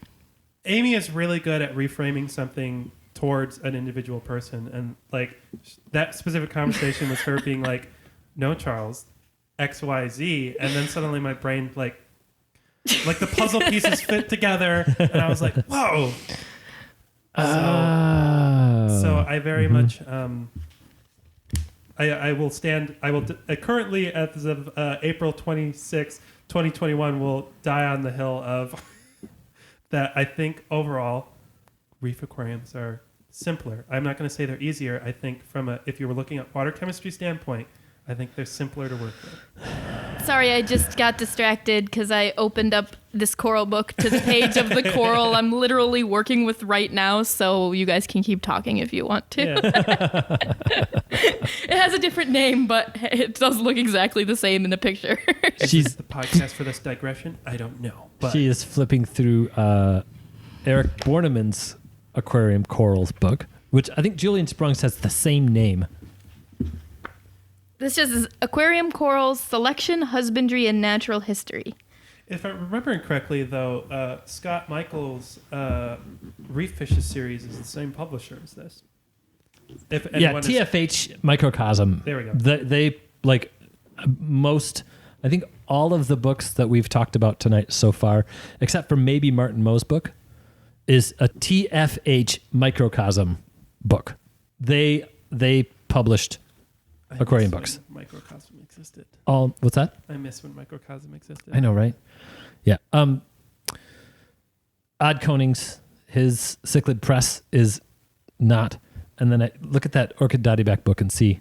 Amy is really good at reframing something towards an individual person. And like, that specific conversation was her being like, no, Charles, X, Y, Z. And then suddenly my brain, like the puzzle pieces fit together. And I was like, whoa. So I very much, I will stand, currently as of April 26, 2021, will die on the hill of that. I think overall reef aquariums are simpler. I'm not going to say they're easier. I think if you were looking at water chemistry standpoint, I think they're simpler to work with. Sorry, I just got distracted because I opened up this coral book to the page of the coral I'm literally working with right now, so you guys can keep talking if you want to. Yeah. It has a different name, but it does look exactly the same in the picture. She's the podcast for this digression. I don't know. But She is flipping through Eric Borneman's Aquarium Corals book, which I think Julian Sprung's has the same name. This just is Aquarium Corals, Selection, Husbandry, and Natural History. if I'm remembering correctly, though, Scott Michael's Reef Fishes series is the same publisher as this. If Yeah, anyone is- TFH Microcosm. There we go. They like most, I think all of the books that we've talked about tonight so far, except for maybe Martin Moe's book, is a TFH Microcosm book. They published I aquarium miss books. when Microcosm existed. all. What's that? I miss when Microcosm existed. I know, right? Yeah. Odd Konings, his Cichlid Press is not. And then I look at that Orchid Dottyback book and see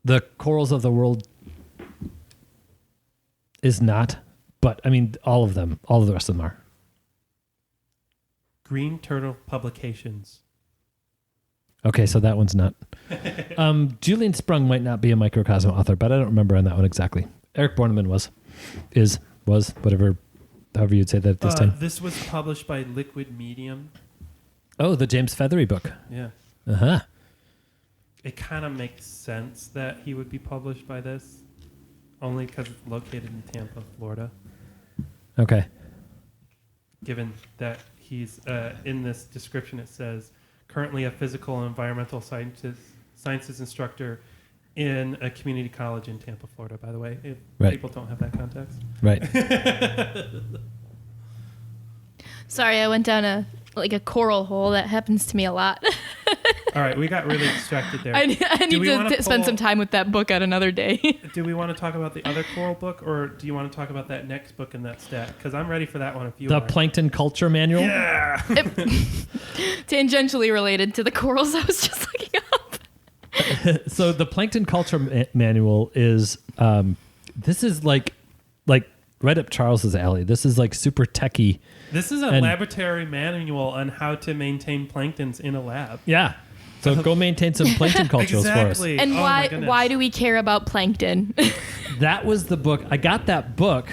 the Corals of the World is not. But I mean, all of the rest of them are. Green Turtle Publications. Okay, so that one's not. Julian Sprung might not be a Microcosm author, but I don't remember on that one exactly. Eric Borneman was, whatever, however you'd say that this time. This was published by Liquid Medium. Oh, the James Feathery book. Yeah. Uh-huh. It kind of makes sense that he would be published by this, only because it's located in Tampa, Florida, Okay. given that he's, in this description it says, currently a physical and environmental sciences instructor in a community college in Tampa, Florida, by the way, if Right. people don't have that context. Right. Sorry, I went down a coral hole. That happens to me a lot. All right, we got really distracted there. I need we wanna to spend pull- some time with that book on another day. Do we want to talk about the other coral book, or do you want to talk about that next book in that stack? Because I'm ready for that one if you The are. Plankton Culture Manual. Yeah. Tangentially related to the corals I was just looking up. So the Plankton Culture Manual is, this is like right up Charles's alley. This is like super techie. This is a And- laboratory manual on how to maintain planktons in a lab. Yeah. So go maintain some plankton cultures for us. Exactly. And Oh my goodness. why do we care about plankton? That was the book. I got that book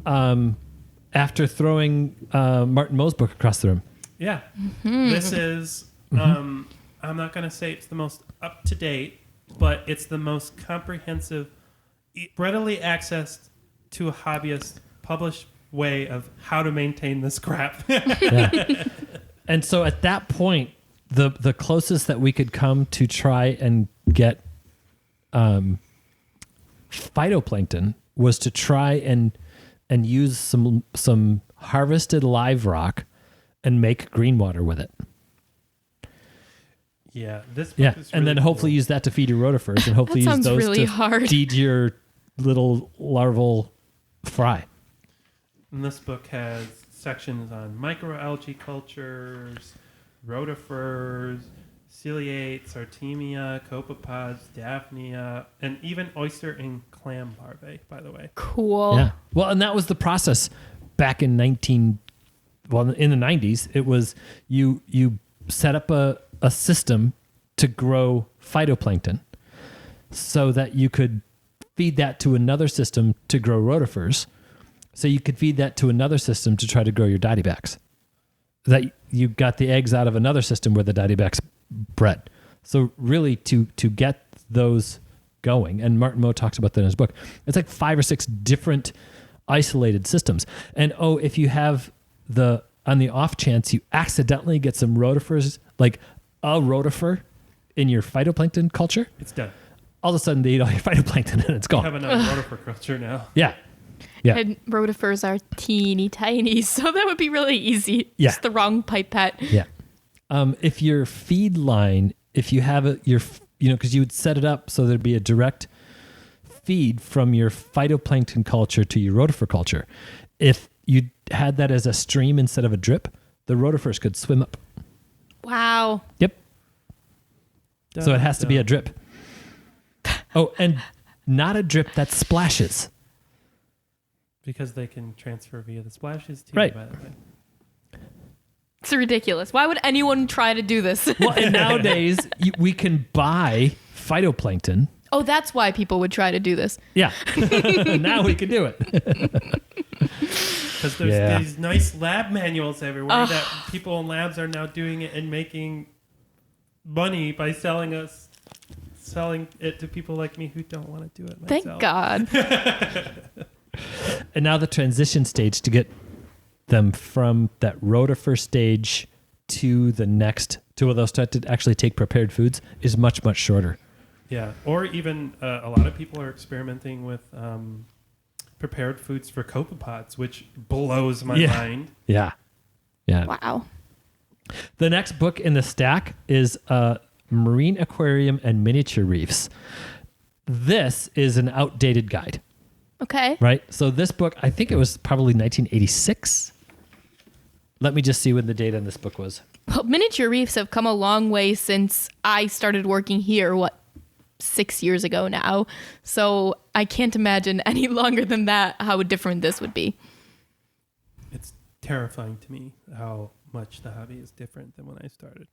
after throwing Martin Moe's book across the room. Yeah. This is, I'm not going to say it's the most up to date, but it's the most comprehensive, readily accessed to a hobbyist, published way of how to maintain this crap. Yeah. And so at that point, the closest that we could come to try and get phytoplankton was to try and use some harvested live rock and make green water with it. Yeah, this book Yeah, is and really then hopefully cool. use that to feed your rotifers, and hopefully That use sounds those really to hard. feed your little larval fry. And this book has sections on microalgae cultures, rotifers, ciliates, artemia, copepods, daphnia, and even oyster and clam larvae, by the way. Cool. Yeah. Well, and that was the process back in in the 90s. It was you set up a system to grow phytoplankton so that you could feed that to another system to grow rotifers. So you could feed that to another system to try to grow your didybacks. That you got the eggs out of another system where the didybacks bred. So really to get those going, and Martin Moe talks about that in his book, it's like 5 or 6 different isolated systems. And if you have on the off chance you accidentally get some rotifers, like a rotifer in your phytoplankton culture, It's done. all of a sudden they eat all your phytoplankton and it's We gone. have another rotifer culture now. Yeah. Yeah. And rotifers are teeny tiny, so that would be really easy. Yeah. Just the wrong pipette. Yeah. If your feed line, if you have because you would set it up so there'd be a direct feed from your phytoplankton culture to your rotifer culture. If you had that as a stream instead of a drip, the rotifers could swim up. Wow. Yep. So it has to be a drip. Oh, and not a drip that splashes. Because they can transfer via the splashes too, Right. by the way. It's ridiculous. Why would anyone try to do this? Well, and nowadays we can buy phytoplankton. Oh, that's why people would try to do this. Yeah. Now we can do it. Because there's Yeah. these nice lab manuals everywhere that people in labs are now doing it and making money by selling it to people like me who don't want to do it myself. Thank God. And now the transition stage to get them from that rotifer stage to the next, to where they'll start to actually take prepared foods is much, much shorter. Yeah, or even a lot of people are experimenting with prepared foods for copepods, which blows my mind. Yeah. Yeah. Wow. The next book in the stack is Marine Aquarium and Miniature Reefs. This is an outdated guide, Okay. right? So this book, I think it was probably 1986. Let me just see when the date on this book was. Well, miniature reefs have come a long way since I started working here, 6 years ago now. So I can't imagine any longer than that how different this would be. It's terrifying to me how much the hobby is different than when I started.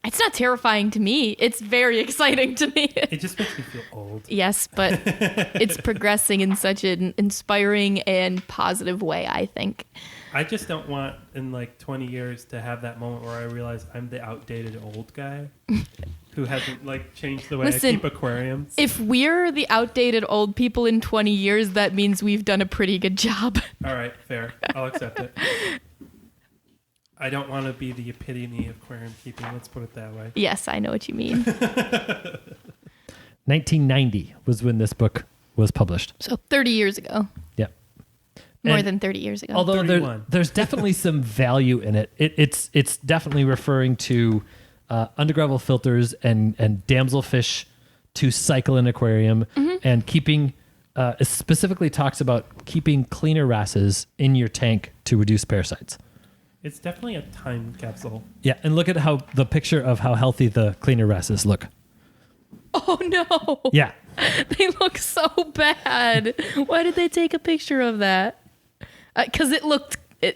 It's not terrifying to me. It's very exciting to me. It just makes me feel old. Yes, but it's progressing in such an inspiring and positive way, I think. I just don't want in like 20 years to have that moment where I realize I'm the outdated old guy who hasn't like changed the way Listen, I keep aquariums. If we're the outdated old people in 20 years, that means we've done a pretty good job. All right, fair. I'll accept it. I don't want to be the epitome of aquarium keeping. Let's put it that way. Yes, I know what you mean. 1990 was when this book was published. So 30 years ago. Yeah. More And than 30 years ago. Although 31. there's definitely some value in it. It's definitely referring to undergravel filters and damselfish to cycle in aquarium and keeping. It specifically talks about keeping cleaner wrasses in your tank to reduce parasites. It's definitely a time capsule. Yeah, and look at how the picture of how healthy the cleaner wrasses look. Oh, no. Yeah. They look so bad. Why did they take a picture of that? Because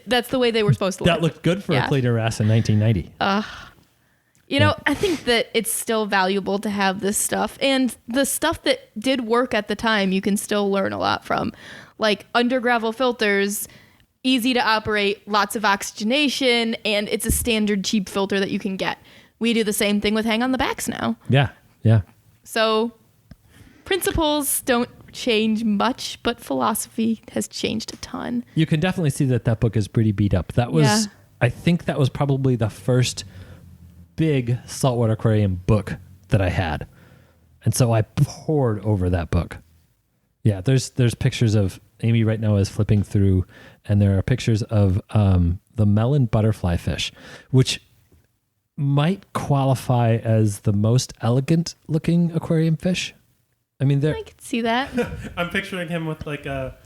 that's the way they were supposed to look. That looked good for Yeah. a cleaner wrasse in 1990. You know, I think that it's still valuable to have this stuff. And the stuff that did work at the time, you can still learn a lot from. Like undergravel filters, easy to operate, lots of oxygenation, and it's a standard cheap filter that you can get. we do the same thing with hang on the backs now. Yeah. Yeah. So principles don't change much, but philosophy has changed a ton. You can definitely see that book is pretty beat up. That was, Yeah. I think that was probably the first big saltwater aquarium book that I had. And so I pored over that book. Yeah, there's pictures of Amy right now is flipping through, and there are pictures of the melon butterfly fish, which might qualify as the most elegant looking aquarium fish. I mean, I could see that. I'm picturing him with like a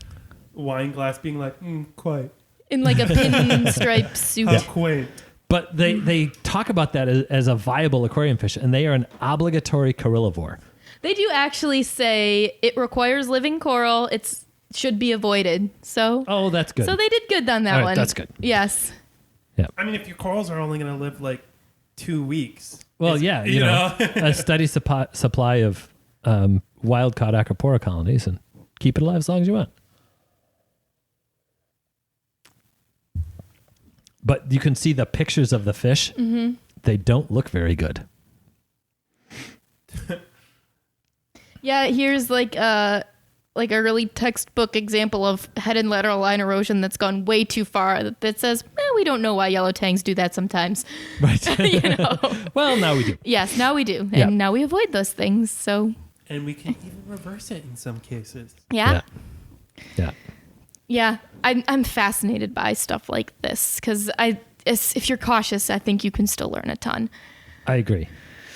wine glass being like, quite. In like a pinstripe suit. How quaint. but they talk about that as a viable aquarium fish, and they are an obligatory corallivore. They do actually say it requires living coral. It should be avoided. So, Oh, that's good. so they did good on that All right, one. that's good. Yes. I mean, if your corals are only going to live like 2 weeks. Well, it's- yeah, you know, a steady supply of wild-caught acropora colonies, and keep it alive as long as you want. But you can see the pictures of the fish. Mm-hmm. They don't look very good. Yeah, here's like a really textbook example of head and lateral line erosion that's gone way too far. That says, we don't know why yellow tangs do that sometimes. Right. You know. Well, now we do. Yes, now we do, and Yeah. now we avoid those things. So And we can even reverse it in some cases. yeah. Yeah. Yeah, I'm fascinated by stuff like this because if you're cautious, I think you can still learn a ton. I agree.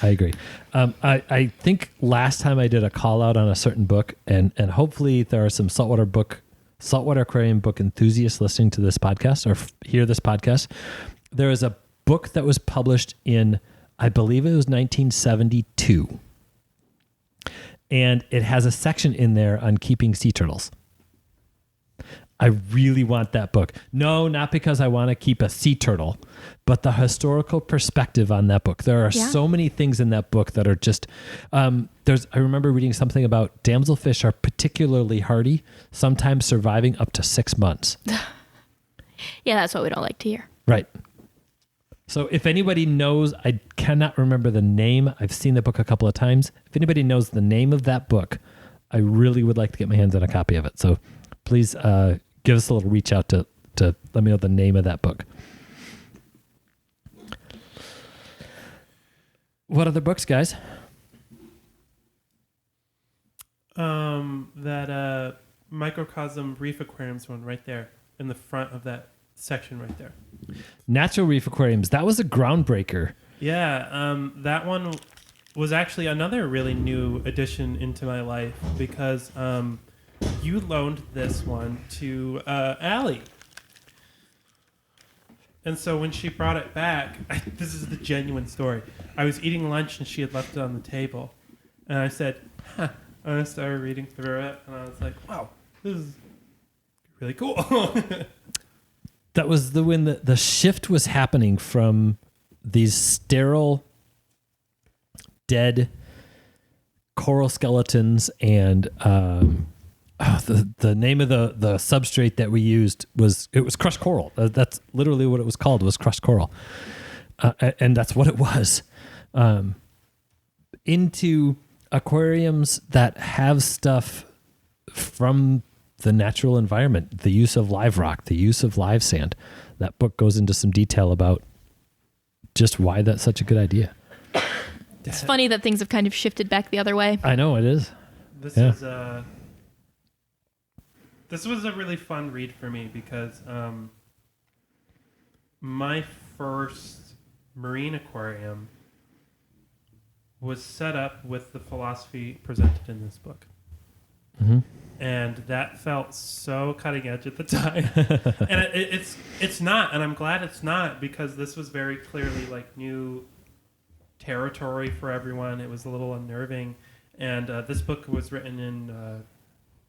I think last time I did a call out on a certain book, and hopefully there are some saltwater aquarium book enthusiasts listening to this podcast or hear this podcast. There is a book that was published in, I believe it was 1972. And it has a section in there on keeping sea turtles. I really want that book. No, not because I want to keep a sea turtle, but the historical perspective on that book. There are Yeah. so many things in that book that are just, I remember reading something about damselfish are particularly hardy, sometimes surviving up to 6 months. Yeah, that's what we don't like to hear. Right. So if anybody knows, I cannot remember the name. I've seen the book a couple of times. If anybody knows the name of that book, I really would like to get my hands on a copy of it. So please give us a little reach out to let me know the name of that book. What other books, guys? That microcosm reef aquariums one right there in the front of that section right there. Natural Reef Aquariums. That was a groundbreaker. Yeah, that one was actually another really new addition into my life because you loaned this one to Allie. And so when she brought it back, this is the genuine story. I was eating lunch and she had left it on the table. And I said, and I started reading through it. And I was like, wow, this is really cool. That was when the shift was happening from these sterile, dead coral skeletons and the name of the substrate that we used was crushed coral. That's literally what it was called, was crushed coral. And that's what it was. Into aquariums that have stuff from the natural environment, the use of live rock, the use of live sand. That book goes into some detail about just why that's such a good idea. It's funny that things have kind of shifted back the other way. I know it is. This Yeah. is this was a really fun read for me because my first marine aquarium was set up with the philosophy presented in this book. Mm-hmm. And that felt so cutting edge at the time. And it's not, and I'm glad it's not, because this was very clearly like new territory for everyone. It was a little unnerving. And this book was written in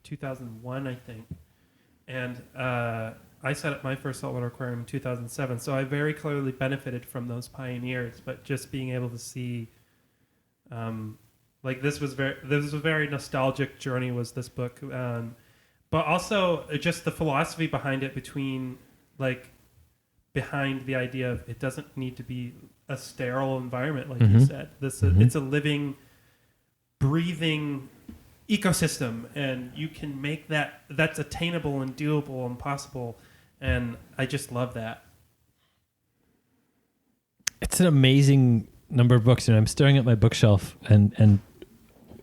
2001, I think. And I set up my first saltwater aquarium in 2007. So I very clearly benefited from those pioneers. But just being able to see, this was a very nostalgic journey. Was this book, but also just the philosophy behind it between like behind the idea of it doesn't need to be a sterile environment, like Mm-hmm. you said. It's a living, breathing ecosystem, and you can make that's attainable and doable and possible. And I just love that. It's an amazing number of books, and I'm staring at my bookshelf and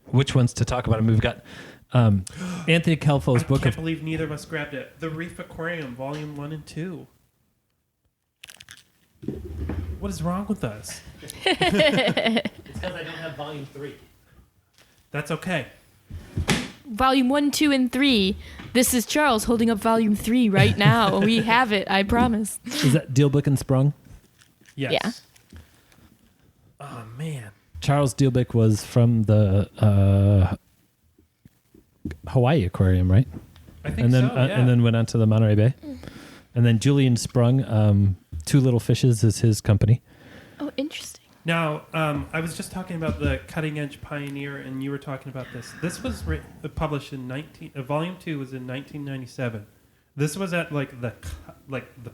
which ones to talk about. I mean, we've got Anthony Calfo's book I can't of believe neither of us grabbed it. The Reef Aquarium, Volume 1 and 2. What is wrong with us? It's because I don't have volume 3. That's okay. Volume 1, 2, and 3. This is Charles holding up Volume 3 right now. We have it, I promise. Is that Dielbeck and Sprung? Yes. Yeah. Oh, man. Charles Dielbeck was from the Hawaii Aquarium, right? I think And then so, yeah. and then went on to the Monterey Bay. And then Julian Sprung, Two Little Fishes is his company. Oh, interesting. Now, I was just talking about the Cutting Edge Pioneer, and you were talking about this. This was published in Volume 2 was in 1997. This was at the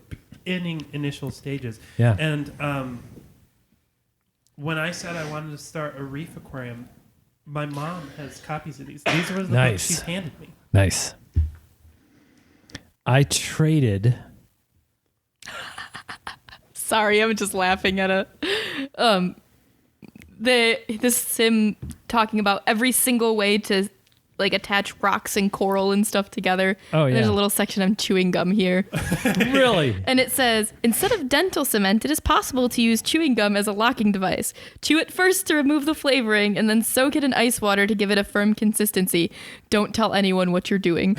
beginning initial stages. Yeah. And when I said I wanted to start a reef aquarium, my mom has copies of these. These were the Nice. books she handed me. Nice. I traded. Sorry, I'm just laughing at it. This is him talking about every single way to attach rocks and coral and stuff together. Oh, And there's yeah. a little section on chewing gum here. Really? And it says, instead of dental cement, it is possible to use chewing gum as a locking device. Chew it first to remove the flavoring, and then soak it in ice water to give it a firm consistency. Don't tell anyone what you're doing.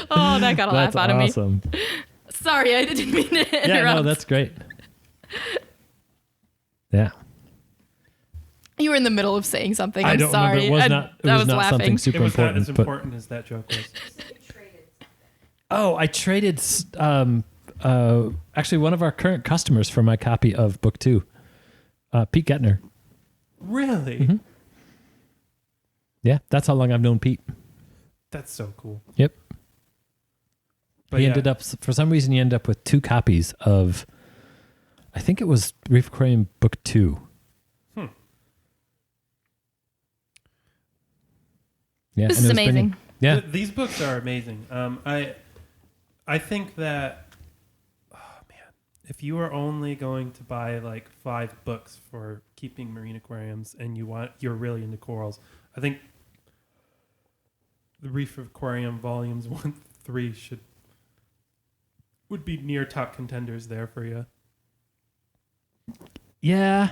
Oh, that got a laugh That's out of me. awesome. Sorry, I didn't mean to interrupt. Yeah, no, that's great. Yeah. You were in the middle of saying something. I'm I don't sorry. remember. It was not laughing. something super It was not important. as but- important as that joke was. Oh, I traded actually one of our current customers for my copy of book 2, Pete Gettner. Really? Mm-hmm. Yeah, that's how long I've known Pete. That's so cool. Yep. But He yeah, ended up, for some reason, he ended up with 2 copies of, I think it was Reef Aquarium book 2. Yeah, This and is it was bringing- amazing. Yeah. These books are amazing. I think that, oh man, if you are only going to buy 5 books for keeping marine aquariums and you're really into corals, I think the Reef Aquarium volumes 1 through 3 would be near top contenders there for you. Yeah.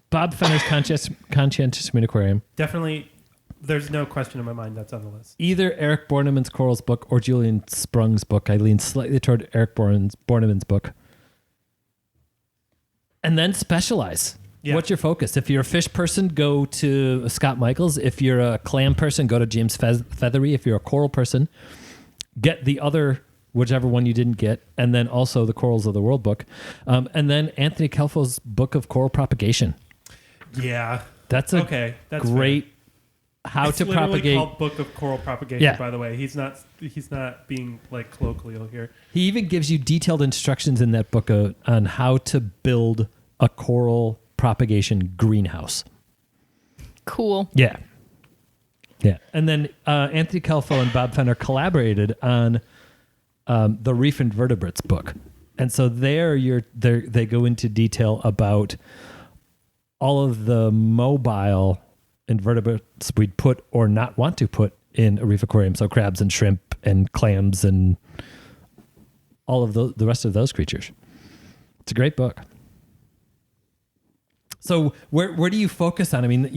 Bob Fenner's Conscientious Marine Aquarium. Definitely, there's no question in my mind that's on the list. Either Eric Borneman's Corals book or Julian Sprung's book. I lean slightly toward Eric Borneman's book. And then specialize. Yeah. What's your focus? If you're a fish person, go to Scott Michaels. If you're a clam person, go to James Feathery. If you're a coral person, get the other, whichever one you didn't get, and then also the Corals of the World book. And then Anthony Calfo's book of coral propagation. Yeah, That's a okay. That's great fair. how It's to literally propagate. called Book of Coral Propagation. Yeah. By the way, he's not being colloquial here. He even gives you detailed instructions in that book on how to build a coral propagation greenhouse. Cool. Yeah. Yeah. And then Anthony Calfo and Bob Fenner collaborated on the Reef Invertebrates book. And so they go into detail about all of the mobile invertebrates we'd put or not want to put in a reef aquarium. So crabs and shrimp and clams and all of the rest of those creatures. It's a great book. So where do you focus on? I mean,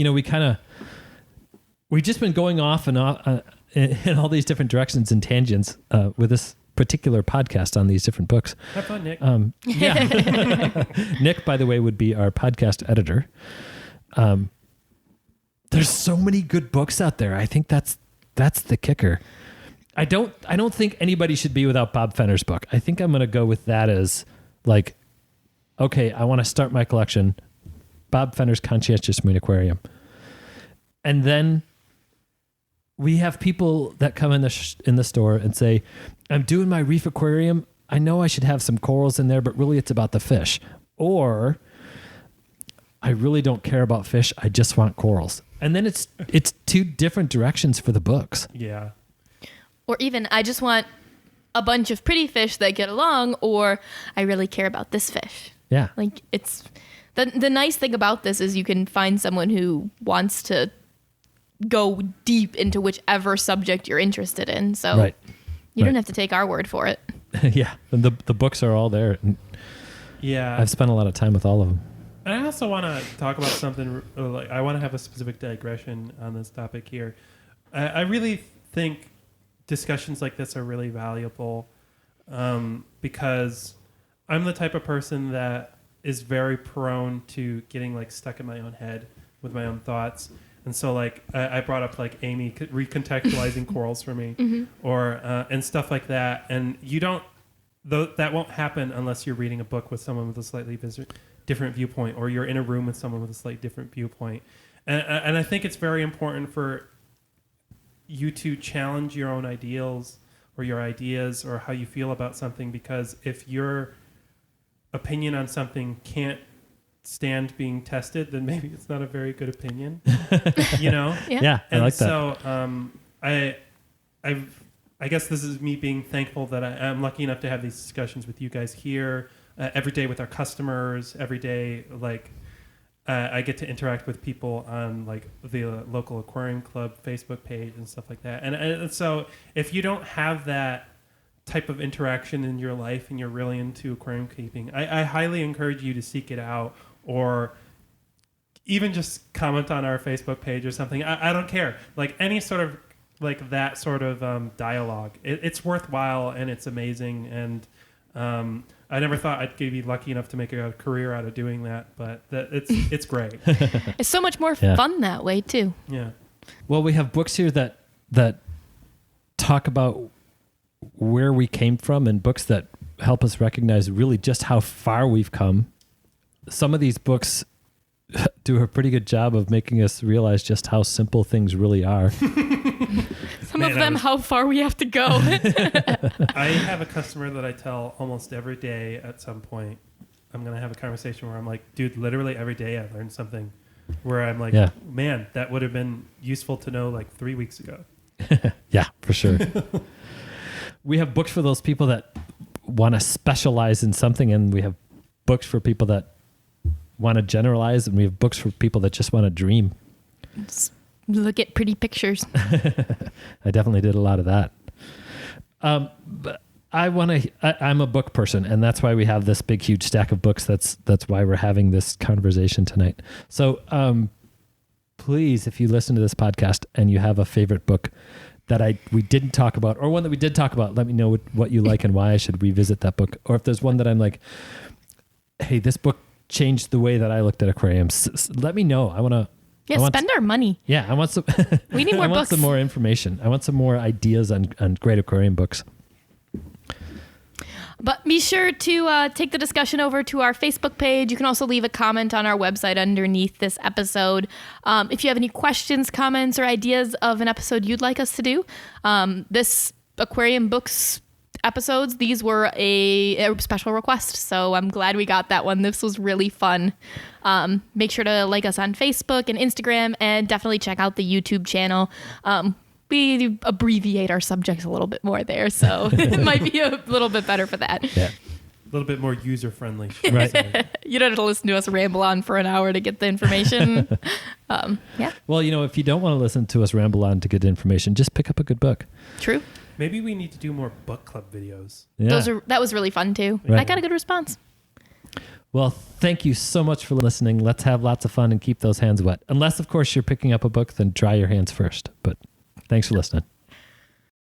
we've just been going off and off in all these different directions and tangents with this particular podcast on these different books. Have fun, Nick. Yeah. Nick, by the way, would be our podcast editor. There's so many good books out there. I think that's the kicker. I don't think anybody should be without Bob Fenner's book. I think I'm going to go with that as okay, I want to start my collection. Bob Fenner's Conscientious Marine Aquarium. And then we have people that come in the store and say, I'm doing my reef aquarium. I know I should have some corals in there, but really it's about the fish. Or I really don't care about fish. I just want corals. And then it's two different directions for the books. Yeah. Or even, I just want a bunch of pretty fish that get along, or I really care about this fish. Yeah. Like, it's the nice thing about this is you can find someone who wants to go deep into whichever subject you're interested in. So Right. you don't have to take our word for it. Yeah. And the books are all there. And Yeah. I've spent a lot of time with all of them. And I also want to talk about something, like I want to have a specific digression on this topic here. I really think discussions like this are really valuable because I'm the type of person that is very prone to getting like stuck in my own head with my own thoughts. And so like I brought up like Amy recontextualizing corals for me or and stuff like that. And you don't, that won't happen unless you're reading a book with someone with a slightly different viewpoint, or you're in a room with someone with a slightly different viewpoint. And I think it's very important for you to challenge your own ideals or your ideas or how you feel about something, because if your opinion on something can't stand being tested, then maybe it's not a very good opinion. You know? Yeah, I And like that. so I guess this is me being thankful that I'm lucky enough to have these discussions with you guys here every day with our customers. Every day, like I get to interact with people on like the local aquarium club Facebook page and stuff like that. And so if you don't have that type of interaction in your life and you're really into aquarium keeping, I highly encourage you to seek it out, or even just comment on our Facebook page or something. I don't care. Like any sort of like that sort of dialogue. It's worthwhile and it's amazing. And I never thought I'd be lucky enough to make a career out of doing that, but it's great. It's so much more fun that way too. Yeah. Well, we have books here that talk about where we came from, and books that help us recognize really just how far we've come. Some of these books do a pretty good job of making us realize just how simple things really are. Some of them, how far we have to go. I have a customer that I tell almost every day at some point, I'm going to have a conversation where I'm like, dude, literally every day I learned something where I'm like, man, that would have been useful to know like 3 weeks ago. Yeah, for sure. We have books for those people that want to specialize in something, and we have books for people that want to generalize, and we have books for people that just want to dream. Look at pretty pictures. I definitely did a lot of that. But I'm a book person, and that's why we have this big, huge stack of books. That's why we're having this conversation tonight. So please, if you listen to this podcast and you have a favorite book that we didn't talk about, or one that we did talk about, let me know what you like and why I should revisit that book. Or if there's one that I'm like, hey, this book changed the way that I looked at aquariums, let me know. I want to spend our money. Yeah, I want some. We need more I want books. some more information. I want some more ideas on great aquarium books. But be sure to take the discussion over to our Facebook page. You can also leave a comment on our website underneath this episode. If you have any questions, comments, or ideas of an episode you'd like us to do, this aquarium books episodes, these were a special request. So I'm glad we got that one. This was really fun. Make sure to like us on Facebook and Instagram, and definitely check out the YouTube channel. We abbreviate our subjects a little bit more there, so it might be a little bit better for that. Yeah. A little bit more user-friendly. Right. You don't have to listen to us ramble on for an hour to get the information. Yeah. Well, if you don't want to listen to us ramble on to get information, just pick up a good book. True. Maybe we need to do more book club videos. Yeah. That was really fun too. Right. I got a good response. Well, thank you so much for listening. Let's have lots of fun and keep those hands wet. Unless, of course, you're picking up a book, then dry your hands first. But thanks for listening.